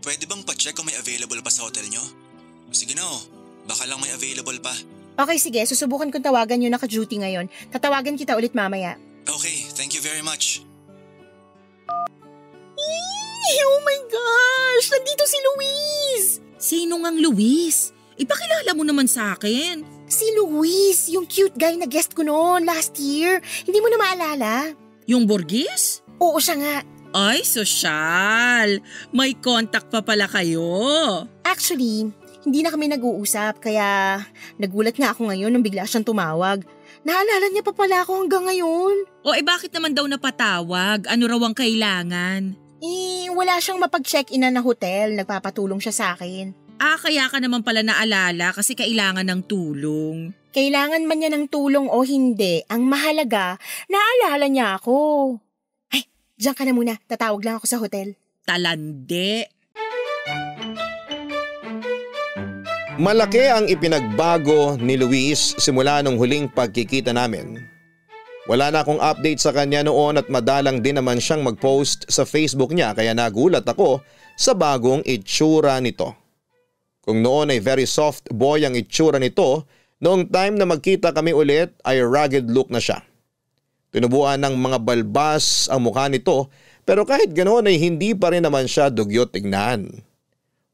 Pwede bang pa-check kung may available pa sa hotel nyo? Sige na oh. Baka lang may available pa. Okay, sige. Susubukan kong tawagan yung naka-duty ngayon. Tatawagan kita ulit mamaya. Okay, thank you very much. Oh my gosh! Nandito si Luis! Sino ngang Luis? Ipakilala mo naman sa akin. Si Luis, yung cute guy na guest ko noon last year. Hindi mo na maalala? Yung Borges? Oo, siya nga. Ay, sosyal. May contact pa pala kayo. Actually, hindi na kami nag-uusap kaya nagulat nga ako ngayon nung bigla siyang tumawag. Naalala niya pa pala ako hanggang ngayon. O bakit naman daw napatawag? Ano raw ang kailangan? Wala siyang mapag-check-in na hotel. Nagpapatulong siya sa akin. Kaya ka naman pala naalala kasi kailangan ng tulong. Kailangan man niya ng tulong o hindi, ang mahalaga, naalala niya ako. Ay, diyan ka na muna. Tatawag lang ako sa hotel. Talande. Malaki ang ipinagbago ni Luis simula nung huling pagkikita namin. Wala na akong update sa kanya noon at madalang din naman siyang mag-post sa Facebook niya kaya nagulat ako sa bagong itsura nito. Kung noon ay very soft boy ang itsura nito, Noong time na magkita kami ulit ay rugged look na siya. Tinubuan ng mga balbas ang mukha nito pero kahit ganoon ay hindi pa rin naman siya dugyot tignan.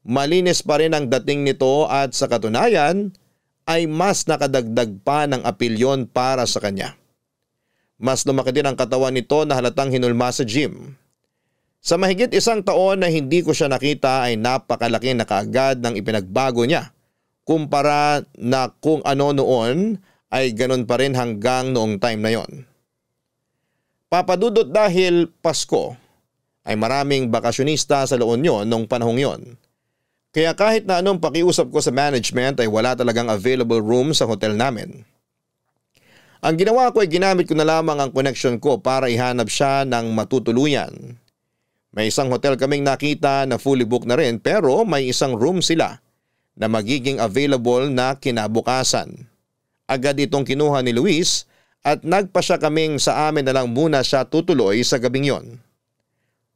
Malinis pa rin ang dating nito at sa katunayan ay mas nakadagdag pa ng apilyon para sa kanya. Mas lumaki din ang katawan nito na halatang hinulma sa gym. Sa mahigit 1 taon na hindi ko siya nakita ay napakalaki na kaagad ng ipinagbago niya. Kumpara na kung ano noon ay ganun pa rin hanggang noong time na yon. Papadudot dahil Pasko ay maraming bakasyonista sa La Union noong panahong yon. Kaya kahit na anong pakiusap ko sa management ay wala talagang available room sa hotel namin. Ang ginawa ko ay ginamit ko na lamang ang connection ko para ihanap siya ng matutuluyan. May isang hotel kaming nakita na fully booked na rin pero may isang room sila na magiging available na kinabukasan. Agad itong kinuha ni Luis at nagpa siya kaming sa amin na lang muna siya tutuloy sa gabing yon.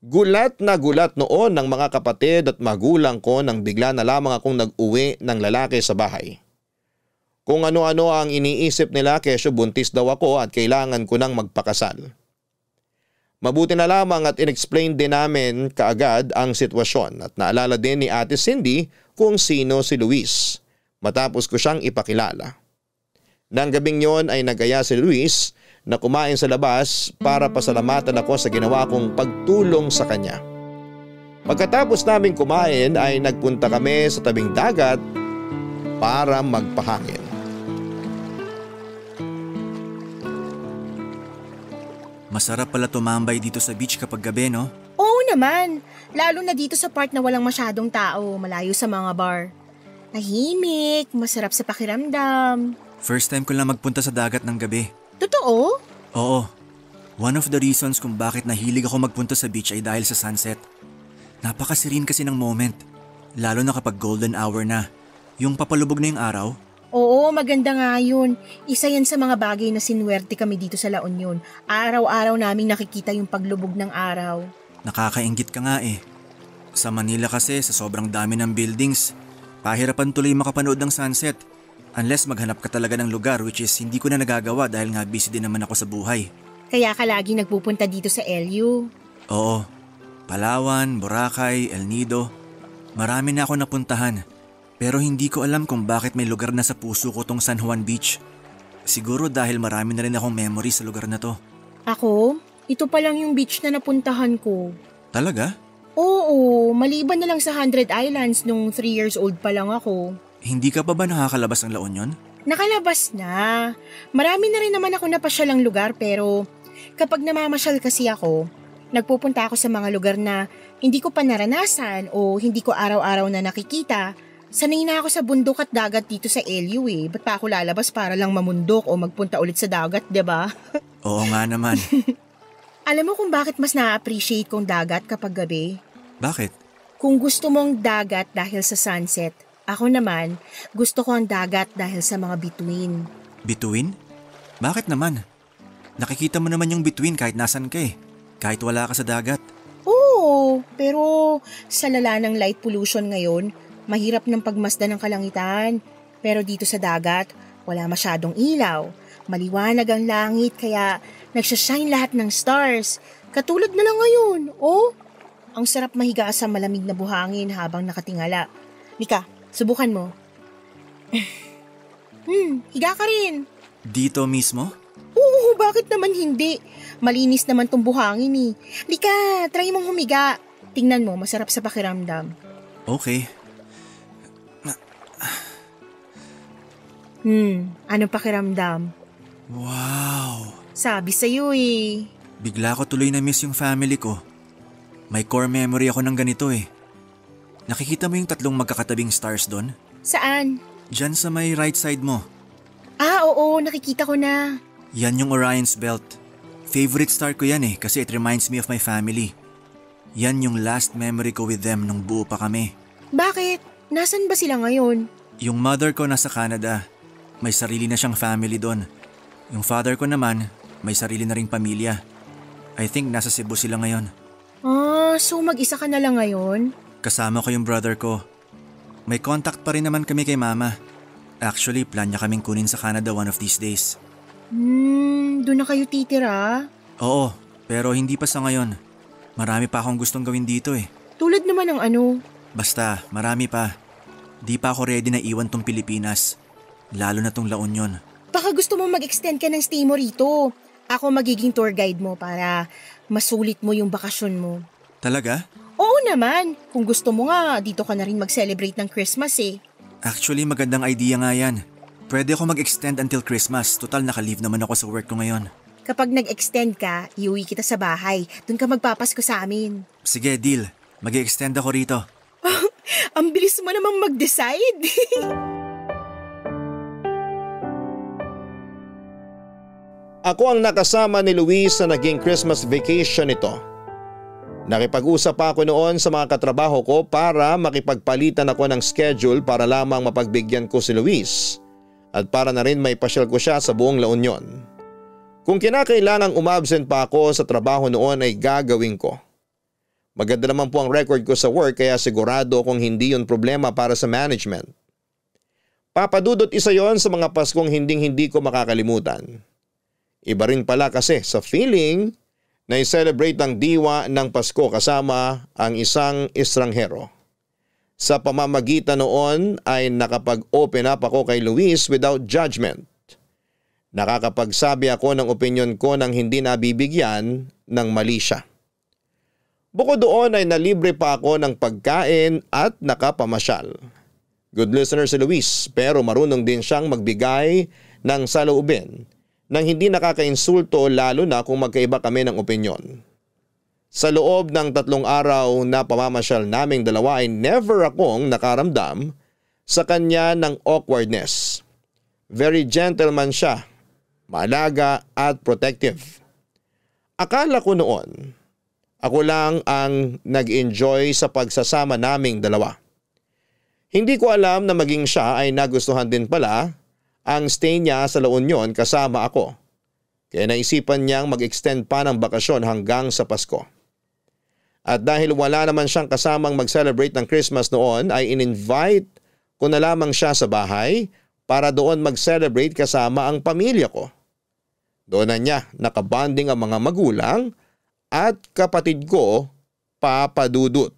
Gulat na gulat noon ng mga kapatid at magulang ko nang bigla na lamang akong nag-uwi ng lalaki sa bahay. Kung ano-ano ang iniisip nila kesyo buntis daw ako at kailangan ko nang magpakasal. Mabuti na lamang at inexplain din namin kaagad ang sitwasyon at naalala din ni Ate Cindy kung sino si Luis matapos ko siyang ipakilala. Nang gabing yon ay nagaya si Luis na kumain sa labas para pasalamatan ako sa ginawa kong pagtulong sa kanya. Pagkatapos namin kumain ay nagpunta kami sa tabing dagat para magpahangin. Masarap pala tumambay dito sa beach kapag gabi, no? Oo naman, lalo na dito sa part na walang masyadong tao, malayo sa mga bar. Tahimik, masarap sa pakiramdam. First time ko lang magpunta sa dagat ng gabi. Totoo? Oo. One of the reasons kung bakit nahilig ako magpunta sa beach ay dahil sa sunset. Napakasirin kasi ng moment. Lalo na kapag golden hour na. Yung papalubog na yung araw. Oo, maganda nga yun. Isa yan sa mga bagay na sinuwerte kami dito sa La Union. Araw-araw namin nakikita yung paglubog ng araw. Nakakainggit ka nga eh. Sa Manila kasi sa sobrang dami ng buildings, pahirapan tuloy makapanood ng sunset. Unless maghanap ka talaga ng lugar which is hindi ko na nagagawa dahil nga busy din naman ako sa buhay. Kaya ka lagi nagpupunta dito sa LU? Oo. Palawan, Boracay, El Nido. Marami na ako napuntahan. Pero hindi ko alam kung bakit may lugar na sa puso ko tong San Juan Beach. Siguro dahil marami na rin akong memory sa lugar na to. Ako? Ito pa lang yung beach na napuntahan ko. Talaga? Oo, maliban na lang sa 100 Islands nung 3 years old pa lang ako. Hindi ka pa ba nakakalabas ng La Union? Nakalabas na. Marami na rin naman ako napasyalang lugar pero kapag namamasyal kasi ako, nagpupunta ako sa mga lugar na hindi ko pa naranasan o hindi ko araw-araw na nakikita. Sanay na ako sa bundok at dagat dito sa LU eh. Ba't pa ako lalabas para lang mamundok o magpunta ulit sa dagat, diba? Oo nga naman. Alam mo kung bakit mas na-appreciate kong dagat kapag gabi? Bakit? Kung gusto mong dagat dahil sa sunset, ako naman, gusto ko ang dagat dahil sa mga bituin. Bituin? Bakit naman? Nakikita mo naman yung bituin kahit nasan ka eh. Kahit wala ka sa dagat. Oo, pero sa lala ng light pollution ngayon, mahirap ng pagmasdan ng kalangitan. Pero dito sa dagat, wala masyadong ilaw. Maliwanag ang langit kaya nagsashine lahat ng stars. Katulad na lang ngayon, oh. Ang sarap mahiga sa malamig na buhangin habang nakatingala. Mika, subukan mo. Higa ka rin. Dito mismo? Oo, bakit naman hindi? Malinis naman tong buhangin eh. Lika, try mong humiga. Tingnan mo, masarap sa pakiramdam. Okay. Anong pakiramdam? Wow. Sabi sa'yo eh. Bigla ko tuloy na miss yung family ko. May core memory ako ng ganito eh. Nakikita mo yung 3 magkakatabing stars doon? Saan? Diyan sa may right side mo. Ah, oo, nakikita ko na. Yan yung Orion's Belt. Favorite star ko yan eh kasi it reminds me of my family. Yan yung last memory ko with them nung buo pa kami. Bakit? Nasaan ba sila ngayon? Yung mother ko nasa Canada. May sarili na siyang family doon. Yung father ko naman, may sarili na ring pamilya. I think nasa Cebu sila ngayon. Ah, so mag-isa ka na lang ngayon? Kasama ko yung brother ko. May contact pa rin naman kami kay mama. Actually, plan niya kaming kunin sa Canada one of these days. Doon na kayo titira? Oo, pero hindi pa sa ngayon. Marami pa akong gustong gawin dito eh. Tulad naman ng ano? Basta, marami pa. Di pa ako ready na iwan tong Pilipinas. Lalo na tong La Union. Baka gusto mo mag-extend ka ng stay mo rito. Ako magiging tour guide mo para masulit mo yung bakasyon mo. Talaga? Oo naman. Kung gusto mo nga, dito ka na rin mag-celebrate ng Christmas eh. Actually, magandang idea nga yan. Pwede ako mag-extend until Christmas. Total, naka-leave naman ako sa work ko ngayon. Kapag nag-extend ka, iuwi kita sa bahay. Doon ka magpapasko sa amin. Sige, deal. Mag-extend ako rito. Ang bilis mo namang mag-decide. Ako ang nakasama ni Luis sa naging Christmas vacation nito. Nakipag-usap ako noon sa mga katrabaho ko para makipagpalitan ako ng schedule para lamang mapagbigyan ko si Luis at para na rin may pasyal ko siya sa buong La Union. Kung kinakailangang umabsent pa ako sa trabaho noon ay gagawin ko. Maganda naman po ang record ko sa work kaya sigurado kung hindi yun problema para sa management. Papadudot isa yon sa mga Paskong hindi ko makakalimutan. Iba rin pala kasi sa feeling na i-celebrate ang diwa ng Pasko kasama ang isang estranghero. Sa pamamagitan noon ay nakapag-open up ako kay Luis without judgment. Nakakapagsabi ako ng opinyon ko nang hindi nabibigyan ng mali siya. Bukod doon ay nalibre pa ako ng pagkain at nakapamasyal. Good listener si Luis pero marunong din siyang magbigay ng saloobin nang hindi nakakainsulto lalo na kung magkaiba kami ng opinyon. Sa loob ng 3 araw na pamamasyal naming dalawa ay never akong nakaramdam sa kanya ng awkwardness. Very gentleman siya, maalaga at protective. Akala ko noon, ako lang ang nag-enjoy sa pagsasama naming dalawa. Hindi ko alam na maging siya ay nagustuhan din pala ang stay niya sa La Union kasama ako. Kaya naisipan niyang mag-extend pa ng bakasyon hanggang sa Pasko. At dahil wala naman siyang kasamang mag-celebrate ng Christmas noon ay in-invite ko na lamang siya sa bahay para doon mag-celebrate kasama ang pamilya ko. Doon na niya nakabanding ang mga magulang at kapatid ko, Papa Dudut.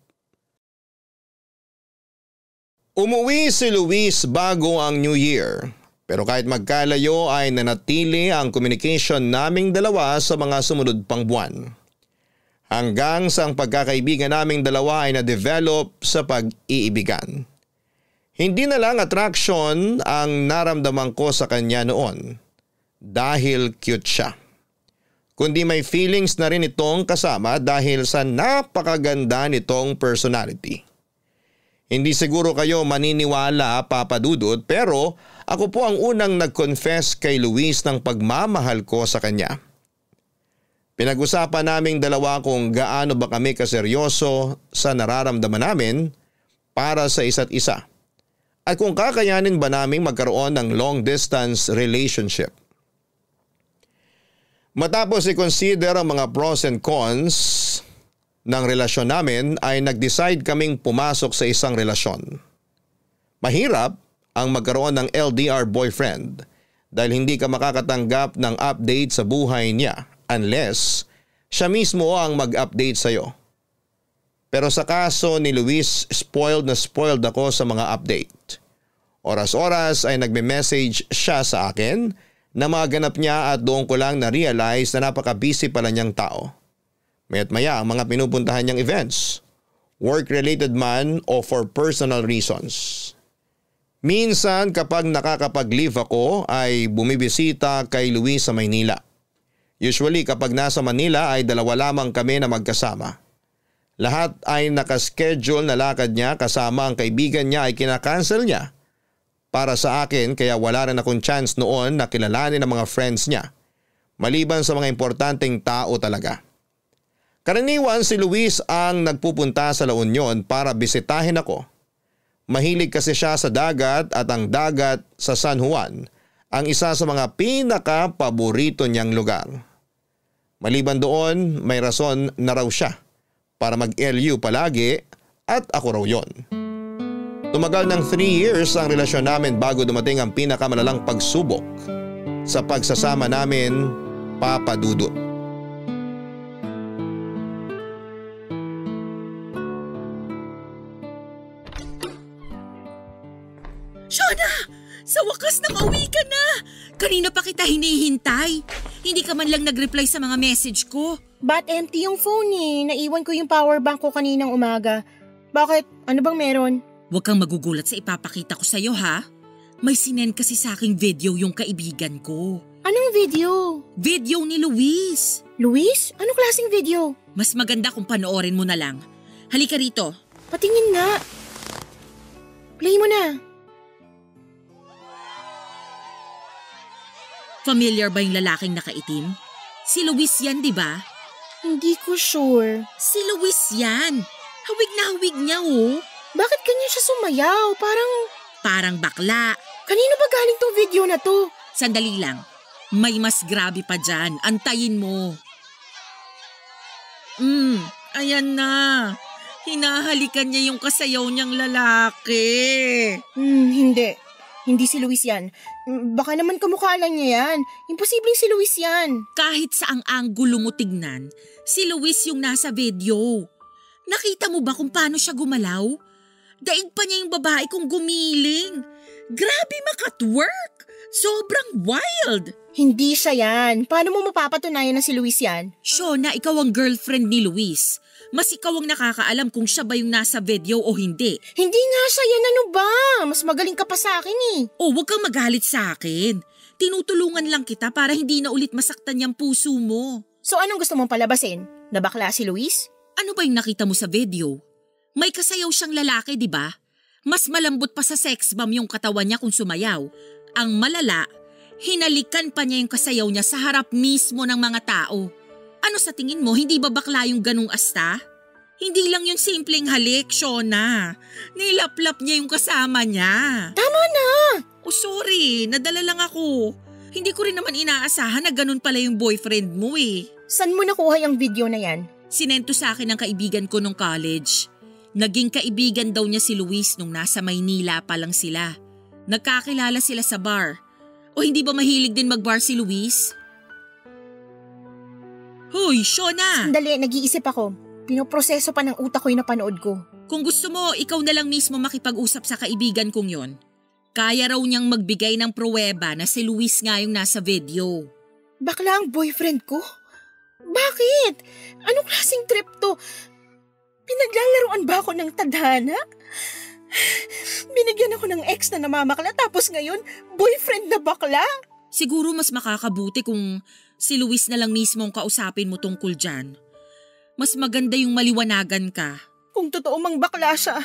Umuwi si Luis bago ang New Year. Pero kahit magkalayo ay nanatili ang communication naming dalawa sa mga sumunod pang buwan. Hanggang sa ang pagkakaibigan naming dalawa ay na-develop sa pag-iibigan. Hindi na lang attraction ang naramdaman ko sa kanya noon dahil cute siya. Kundi may feelings na rin itong kasama dahil sa napakaganda nitong personality. Hindi siguro kayo maniniwala, Papa Dudut, pero ako po ang unang nag-confess kay Luis ng pagmamahal ko sa kanya. Pinag-usapan naming dalawa kung gaano ba kami kaseryoso sa nararamdaman namin para sa isa't isa. At kung kakayanin ba naming magkaroon ng long distance relationship. Matapos i-consider ang mga pros and cons ng relasyon namin ay nag-decide kaming pumasok sa isang relasyon. Mahirap ang magkaroon ng LDR boyfriend dahil hindi ka makakatanggap ng update sa buhay niya unless siya mismo ang mag-update sa'yo. Pero sa kaso ni Luis, spoiled na spoiled ako sa mga update. Oras-oras ay nagme-message siya sa akin na maganap niya at doon ko lang na-realize na napaka-busy pala niyang tao. Maya't maya ang mga pinupuntahan niyang events, work-related man o for personal reasons. Minsan kapag nakakapag-leave ako ay bumibisita kay Luis sa Maynila. Usually kapag nasa Manila ay 2 lamang kami na magkasama. Lahat ay nakaschedule na lakad niya kasama ang kaibigan niya ay kinakancel niya. Para sa akin kaya wala rin akong chance noon na kilalanin ang mga friends niya. Maliban sa mga importanteng tao talaga. Karaniwan si Luis ang nagpupunta sa La Union para bisitahin ako. Mahilig kasi siya sa dagat at ang dagat sa San Juan ang isa sa mga pinaka-paborito niyang lugar. Maliban doon, may rason na raw siya para mag-LU palagi at ako raw yon. Tumagal ng 3 years ang relasyon namin bago dumating ang pinakamalalang pagsubok sa pagsasama namin, Papa Dudut. Shona! Sa wakas nang uwi ka na! Kanina pa kita hinihintay. Hindi ka man lang nag-reply sa mga message ko. But empty yung phone eh. Naiwan ko yung power bank ko kaninang umaga. Bakit? Ano bang meron? Huwag kang magugulat sa ipapakita ko sa'yo ha. May sinend kasi sa aking video yung kaibigan ko. Anong video? Video ni Luis. Luis? Anong klaseng video? Mas maganda kung panoorin mo na lang. Halika rito. Patingin nga. Play mo na. Familiar ba yung lalaking nakaitim? Si Luis yan, di ba? Hindi ko sure. Si Luis yan. Hawig na hawig niya oh. Bakit ganyan siya sumayaw? Parang bakla. Kanino ba galing tong video na to? Sandali lang. May mas grabe pa dyan. Antayin mo. Ayan na. Hinahalikan niya yung kasayaw niyang lalaki. Hindi. Hindi si Luis yan. Baka naman kamukha lang niya yan. Imposibleng si Luis yan. Kahit sa ang anggulo mo tignan, si Luis yung nasa video. Nakita mo ba kung paano siya gumalaw? Daig pa niya yung babae kung gumiling. Grabe makatwork! Sobrang wild! Hindi siya yan. Paano mo mapapatunayan na si Luis yan? Shona, ikaw ang girlfriend ni Luis. Mas ikaw ang nakakaalam kung siya ba yung nasa video o hindi. Hindi nga siya yan, ano ba? Mas magaling ka pa sa akin eh. O wag kang magalit sa akin. Tinutulungan lang kita para hindi na ulit masaktan yung puso mo. So anong gusto mong palabasin? Nabakla si Luis? Ano ba yung nakita mo sa video? May kasayaw siyang lalaki, di ba? Mas malambot pa sa sex bomb yung katawan niya kung sumayaw. Ang malala, hinalikan pa niya yung kasayaw niya sa harap mismo ng mga tao. Ano sa tingin mo, hindi ba bakla yung ganung asta? Hindi lang yung simpleng halik, Shona. Nilaplap niya yung kasama niya. Tama na! Oh sorry, nadala lang ako. Hindi ko rin naman inaasahan na ganun pala yung boyfriend mo eh. Saan mo nakuha yung video na yan? Sinento sa akin ng kaibigan ko nung college. Naging kaibigan daw niya si Luis nung nasa Maynila pa lang sila. Nagkakilala sila sa bar. O hindi ba mahilig din mag-bar si Luis? Hoy, Shona! Sandali, nag-iisip ako. Pinoproseso pa ng utak ko yung napanood ko. Kung gusto mo, ikaw na lang mismo makipag-usap sa kaibigan kong yon. Kaya raw niyang magbigay ng pruweba na si Luis nga yung nasa video. Bakla ang boyfriend ko? Bakit? Anong klaseng trip to? Pinaglalaroan ba ako ng tadhana? Binigyan ako ng ex na namamakla tapos ngayon, boyfriend na bakla? Siguro mas makakabuti kung si Luis na lang mismo ang kausapin mo tungkol dyan. Mas maganda yung maliwanagan ka. Kung totoo mang bakla siya,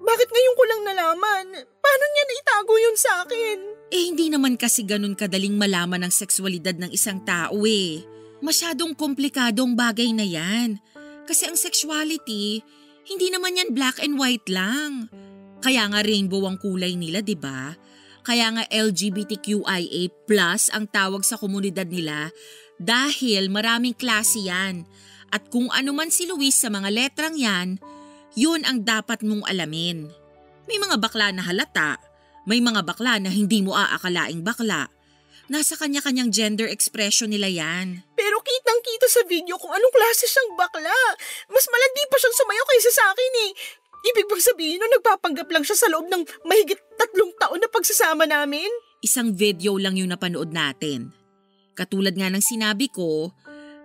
bakit ngayon ko lang nalaman? Paano niya naitago yun sa akin? Eh hindi naman kasi ganun kadaling malaman ang sexualidad ng isang tao eh. Masyadong komplikadong bagay na yan. Kasi ang sexuality, hindi naman yan black and white lang. Kaya nga rainbow ang kulay nila, di ba? Kaya nga LGBTQIA+ ang tawag sa komunidad nila dahil maraming klase yan. At kung ano man si Luis sa mga letrang yan, yun ang dapat mong alamin. May mga bakla na halata, may mga bakla na hindi mo aakalaing bakla. Nasa kanya-kanyang gender expression nila yan. Pero kitang-kita sa video kung anong klase siyang bakla. Mas malandi pa siyang sumayaw kaysa sa akin eh. Ibig bang sabihin no, nagpapanggap lang siya sa loob ng mahigit 3 taon na pagsasama namin? Isang video lang yung napanood natin. Katulad nga ng sinabi ko,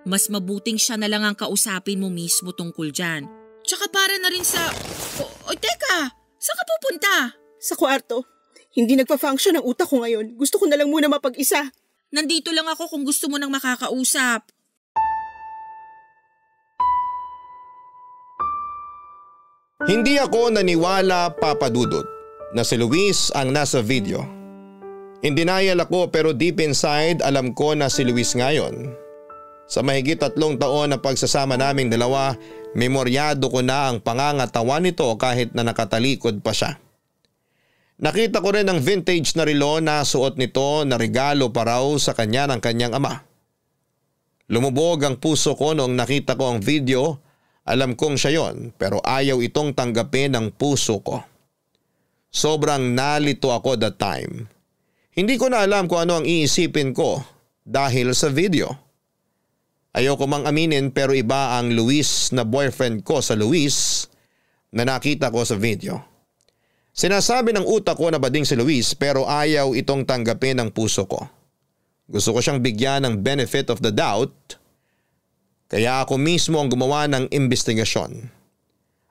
mas mabuting siya na lang ang kausapin mo mismo tungkol dyan. Tsaka para na rin sa… teka! Saan ka pupunta? Sa kwarto. Hindi nagpa-function ang utak ko ngayon. Gusto ko na lang muna mapag-isa. Nandito lang ako kung gusto mo nang makakausap. Hindi ako naniwala, Papa Dudut, na si Luis ang nasa video. In denial ako pero deep inside alam ko na si Luis ngayon. Sa mahigit 3 taon na pagsasama naming dalawa, memoryado ko na ang pangangatawan nito kahit na nakatalikod pa siya. Nakita ko rin ang vintage na relo na suot nito na regalo pa raw sa kanya ng kanyang ama. Lumubog ang puso ko noong nakita ko ang video. Alam kong siya yon pero ayaw itong tanggapin ng puso ko. Sobrang nalito ako that time. Hindi ko na alam kung ano ang iisipin ko dahil sa video. Ayoko mang aminin pero iba ang Luis na boyfriend ko sa Luis na nakita ko sa video. Sinasabi ng utak ko na bading si Luis pero ayaw itong tanggapin ng puso ko. Gusto ko siyang bigyan ng benefit of the doubt, kaya ako mismo ang gumawa ng investigasyon.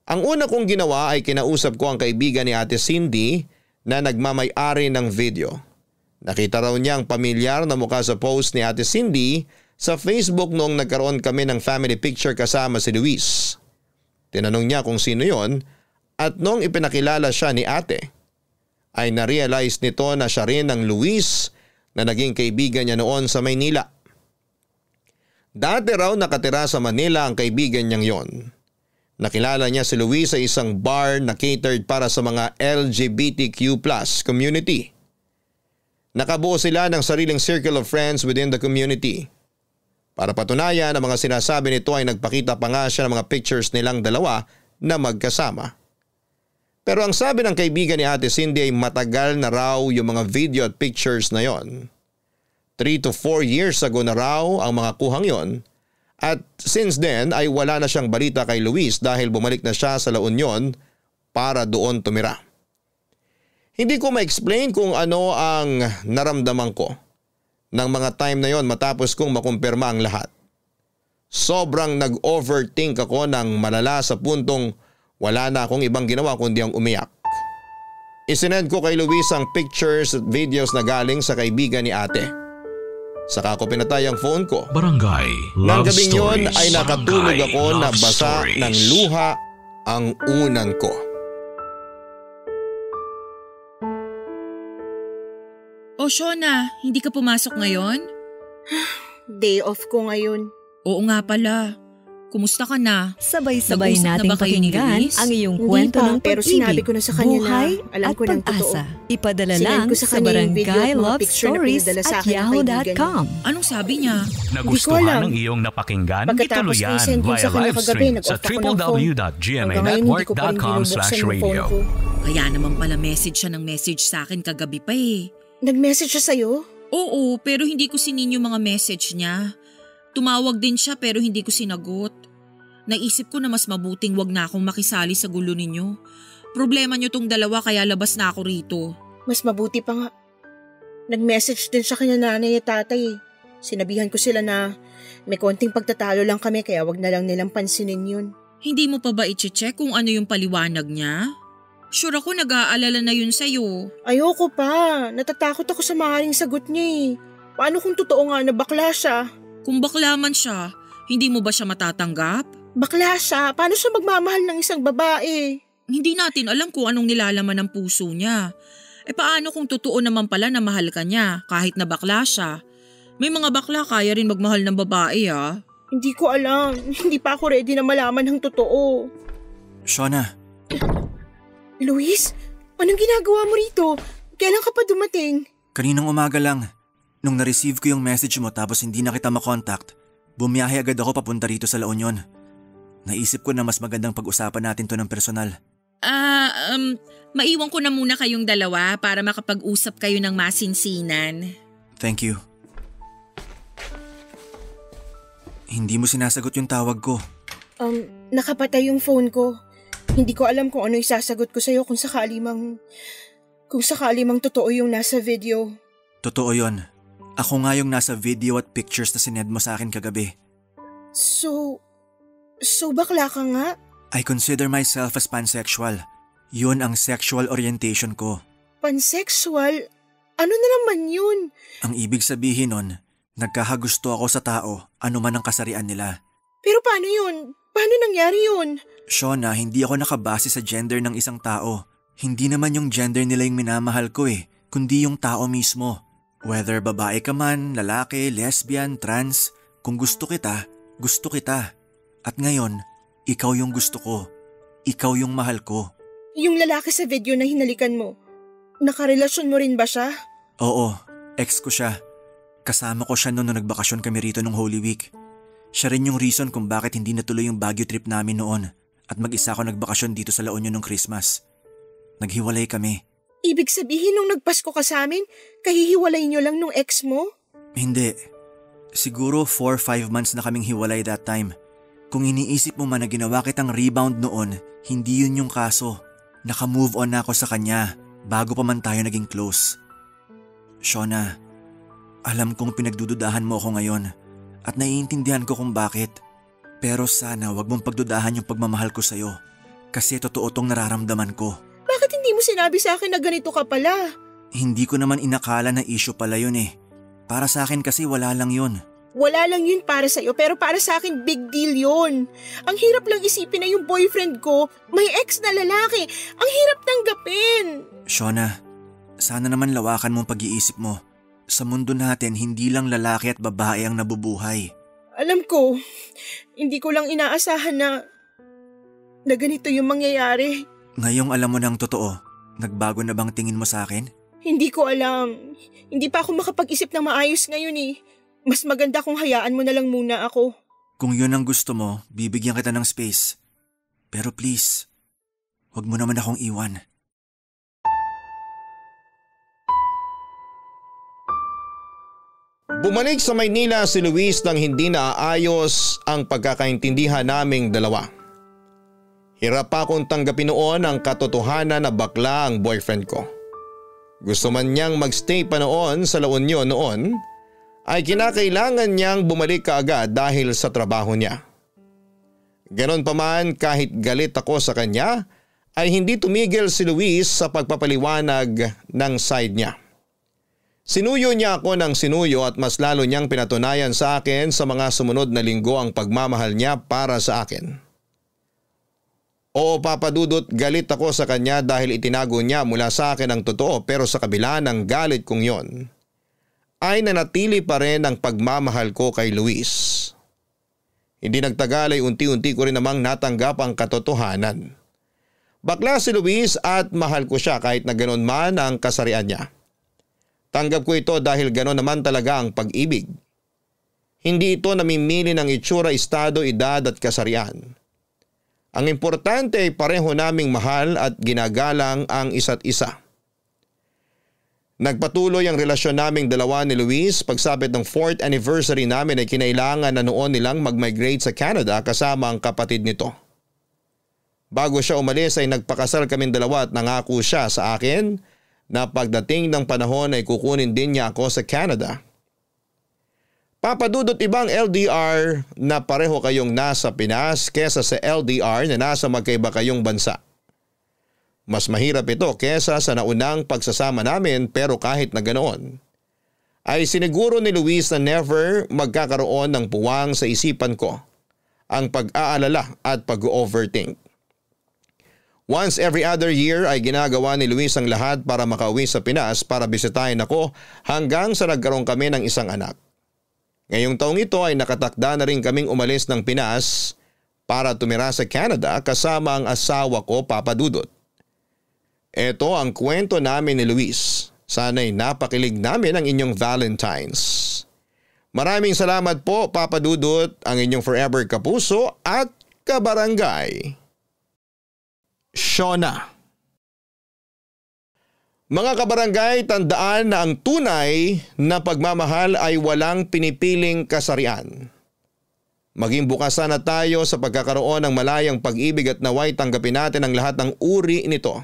Ang una kong ginawa ay kinausap ko ang kaibigan ni Ate Cindy na nagmamay-ari ng video. Nakita raw niya ang pamilyar na mukha sa post ni Ate Cindy sa Facebook noong nagkaroon kami ng family picture kasama si Luis. Tinanong niya kung sino yon at noong ipinakilala siya ni ate, ay na-realize nito na siya rin ang Luis na naging kaibigan niya noon sa Maynila. Dati raw nakatira sa Manila ang kaibigan niyang yon. Nakilala niya si Luis sa isang bar na catered para sa mga LGBTQ+ community. Nakabuo sila ng sariling circle of friends within the community. Para patunayan ang mga sinasabi nito ay nagpakita pa nga siya ng mga pictures nilang dalawa na magkasama. Pero ang sabi ng kaibigan ni Ate Cindy ay matagal na raw yung mga video at pictures na yon. 3 to 4 years ago na raw ang mga kuhang yon at since then ay wala na siyang balita kay Luis dahil bumalik na siya sa La Union para doon tumira. Hindi ko ma-explain kung ano ang naramdaman ko ng mga time na yon matapos kong makumpirma ang lahat. Sobrang nag-overthink ako ng malala sa puntong wala na akong ibang ginawa kundi ang umiyak. Isinend ko kay Luis ang pictures at videos na galing sa kaibigan ni ate. Saka ko pinatay ang phone ko. Barangay Nang Love gabing yun Stories. ay nakatulog Barangay ako na Love basa Stories. ng luha ang unan ko. O Shona, hindi ka pumasok ngayon? Day off ko ngayon. Oo nga pala. Kumusta ka na? Sabay-sabay Nag-usap na nating ba kayo ni pakinggan Luis? ang iyong Hindi kwento pa, ng pero pag-ibig, sinabi ko na sa kanya na buhay alam at ko ng totoo. pag-asa. Ipadala Sinend lang ko sa sa kanya yung video at barangay mga love picture na stories pinadala sa at akin ng yahoo.com. Anong sabi niya? Nagustuhan alam. ng iyong napakinggan? Pagkatapos Ituloy yan i-send ko via sa kanya live kagabi, stream sa nag-off ako ng phone. Hanggang ngayon hindi ko pa rin binubuksan www.gmanet.work.com/radio. yung phone ko. Kaya naman pala message siya ng message sa akin kagabi pa eh. Nag-message siya sa'yo? Oo, pero hindi ko sinin yung mga message niya. Tumawag din siya pero hindi ko sinagot. Naisip ko na mas mabuting wag na akong makisali sa gulo ninyo. Problema niyo tong dalawa kaya labas na ako rito. Mas mabuti pa nga. Nag-message din siya kanya nanay at tatay. Sinabihan ko sila na may konting pagtatalo lang kami kaya wag na lang nilang pansinin yun. Hindi mo pa ba i-check kung ano yung paliwanag niya? Sure ako nag-aalala na yun sa'yo. Ayoko pa. Natatakot ako sa maaaring sagot niya eh. Paano kung totoo nga na bakla siya? Kung bakla man siya, hindi mo ba siya matatanggap? Bakla siya? Paano siya magmamahal ng isang babae? Hindi natin alam kung anong nilalaman ng puso niya. E paano kung totoo naman pala na mahal ka niya kahit na bakla siya? May mga bakla kaya rin magmahal ng babae ah. Hindi ko alam. Hindi pa ako ready na malaman ng totoo. Shona, Luis, anong ginagawa mo rito? Kailan ka pa dumating? kaninang umaga lang, nung na-receive ko yung message mo tapos hindi na kita makontakt, bumiyahe agad ako papunta rito sa La Union. Naisip ko na mas magandang pag-usapan natin to ng personal. Maiwan ko na muna kayong dalawa para makapag-usap kayo ng masinsinan. Thank you. Hindi mo sinasagot yung tawag ko. Nakapatay yung phone ko. Hindi ko alam kung ano isasagot ko sa'yo kung sakali mang totoo yung nasa video. Totoo yon. Ako nga yung nasa video at pictures na sinend mo sa akin kagabi. So bakla ka nga? I consider myself as pansexual. Yun ang sexual orientation ko. Pansexual? Ano na naman yun? Ang ibig sabihin nun, nagkakagusto ako sa tao, anuman ang kasarian nila. Pero paano yun? Paano nangyari yun? Shona, hindi ako nakabase sa gender ng isang tao. Hindi naman yung gender nila yung minamahal ko kundi yung tao mismo. Whether babae ka man, lalaki, lesbian, trans, kung gusto kita, gusto kita. At ngayon, ikaw yung gusto ko. Ikaw yung mahal ko. Yung lalaki sa video na hinalikan mo, nakarelasyon mo rin ba siya? Oo, ex ko siya. Kasama ko siya noon nung nagbakasyon kami rito nung Holy Week. Siya rin yung reason kung bakit hindi natuloy yung Baguio trip namin noon at mag-isa ako nagbakasyon dito sa La Union nung Christmas. Naghiwalay kami. Ibig sabihin nung nagpasko ka sa amin, kahihiwalay niyo lang nung ex mo? Hindi. Siguro 4-5 months na kaming hiwalay that time. Kung iniisip mo man na ginawa kitang rebound noon, hindi yun yung kaso. Naka-move on na ako sa kanya bago pa man tayo naging close. Shona, alam kong pinagdududahan mo ako ngayon at naiintindihan ko kung bakit. Pero sana wag mong pagdudahan yung pagmamahal ko sa'yo kasi totoo tong nararamdaman ko. Bakit hindi mo sinabi sa akin na ganito ka pala? Hindi ko naman inakala na issue pala yun eh. Para sa akin kasi wala lang yun. Wala lang yun para sa'yo pero para sa akin big deal yun. Ang hirap lang isipin na yung boyfriend ko may ex na lalaki. Ang hirap tanggapin. Shona, sana naman lawakan mong pag-iisip mo. Sa mundo natin, hindi lang lalaki at babae ang nabubuhay. Alam ko, hindi ko lang inaasahan na ganito yung mangyayari. Ngayong alam mo ng totoo, nagbago na bang tingin mo sa akin? Hindi ko alam. Hindi pa ako makapag-isip ng maayos ngayon eh. Mas maganda kung hayaan mo na lang muna ako. Kung yun ang gusto mo, bibigyan kita ng space. Pero please, huwag mo naman akong iwan. Bumalik sa Maynila si Luis nang hindi naaayos ang pagkakaintindihan naming dalawa. Hirap pa akong tanggapin noon ang katotohanan na bakla ang boyfriend ko. Gusto man niyang magstay pa noon sa La Union noon, ay kinakailangan niyang bumalik kaagad dahil sa trabaho niya. Ganon pa man kahit galit ako sa kanya, ay hindi tumigil si Luis sa pagpapaliwanag ng side niya. Sinuyo niya ako ng sinuyo at mas lalo niyang pinatunayan sa akin sa mga sumunod na linggo ang pagmamahal niya para sa akin. Oo, Papa Dudut, galit ako sa kanya dahil itinago niya mula sa akin ang totoo pero sa kabila ng galit kong yon, ay nanatili pa rin ang pagmamahal ko kay Luis. Hindi nagtagal ay unti-unti ko rin namang natanggap ang katotohanan. Bakla si Luis at mahal ko siya kahit na ganon man ang kasarian niya. Tanggap ko ito dahil gano'n naman talaga ang pag-ibig. Hindi ito namimili ng itsura, estado, edad at kasarian. Ang importante ay pareho naming mahal at ginagalang ang isa't isa. Nagpatuloy ang relasyon naming dalawa ni Luis. Pagsapit ng 4th anniversary namin ay kinailangan na noon nilang mag-migrate sa Canada kasama ang kapatid nito. Bago siya umalis ay nagpakasal kaming dalawa at nangako siya sa akin na pagdating ng panahon ay kukunin din niya ako sa Canada. Papa Dudut, ibang LDR na pareho kayong nasa Pinas kesa sa LDR na nasa magkaiba kayong bansa. Mas mahirap ito kesa sa naunang pagsasama namin pero kahit na ganoon, ay siniguro ni Luis na never magkakaroon ng puwang sa isipan ko ang pag-aalala at pag-overthink. Once every other year ay ginagawa ni Luis ang lahat para makauwi sa Pinas para bisitahin ako hanggang sa nagkaroon kami ng isang anak. Ngayong taong ito ay nakatakda na rin kaming umalis ng Pinas para tumira sa Canada kasama ang asawa ko, Papa Dudut. Ito ang kwento namin ni Luis. Sana'y napakilig namin ang inyong Valentines. Maraming salamat po, Papa Dudut, ang inyong forever kapuso at kabarangay, Shona. Mga kabarangay, tandaan na ang tunay na pagmamahal ay walang pinipiling kasarian. Maging bukas sana tayo sa pagkakaroon ng malayang pag-ibig at naway tanggapin natin ang lahat ng uri nito.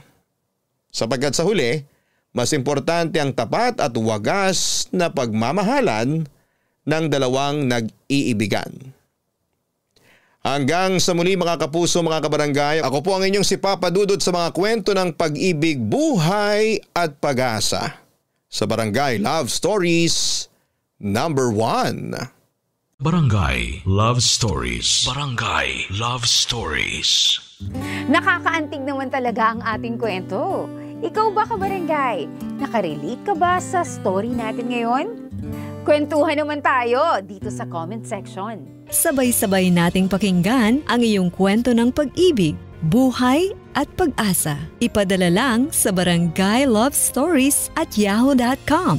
Sapagkat sa huli, mas importante ang tapat at wagas na pagmamahalan ng dalawang nag-iibigan. Hanggang sa muli mga kapuso, mga kabarangay, ako po ang inyong si Papa Dudut sa mga kwento ng pag-ibig, buhay at pag-asa sa Barangay Love Stories number 1. Barangay Love Stories. Barangay Love Stories. Nakakaantig naman talaga ang ating kwento. Ikaw ba, kabarangay? Nakarelate ka ba sa story natin ngayon? Kwentuhan naman tayo dito sa comment section. Sabay-sabay nating pakinggan ang iyong kwento ng pag-ibig, buhay at pag-asa. Ipadala lang sa barangaylovestories@yahoo.com.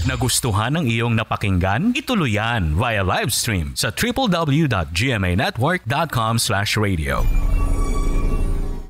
Nagustuhan ng iyong napakinggan? Ituloy yan via live stream sa www.gmanetwork.com/radio.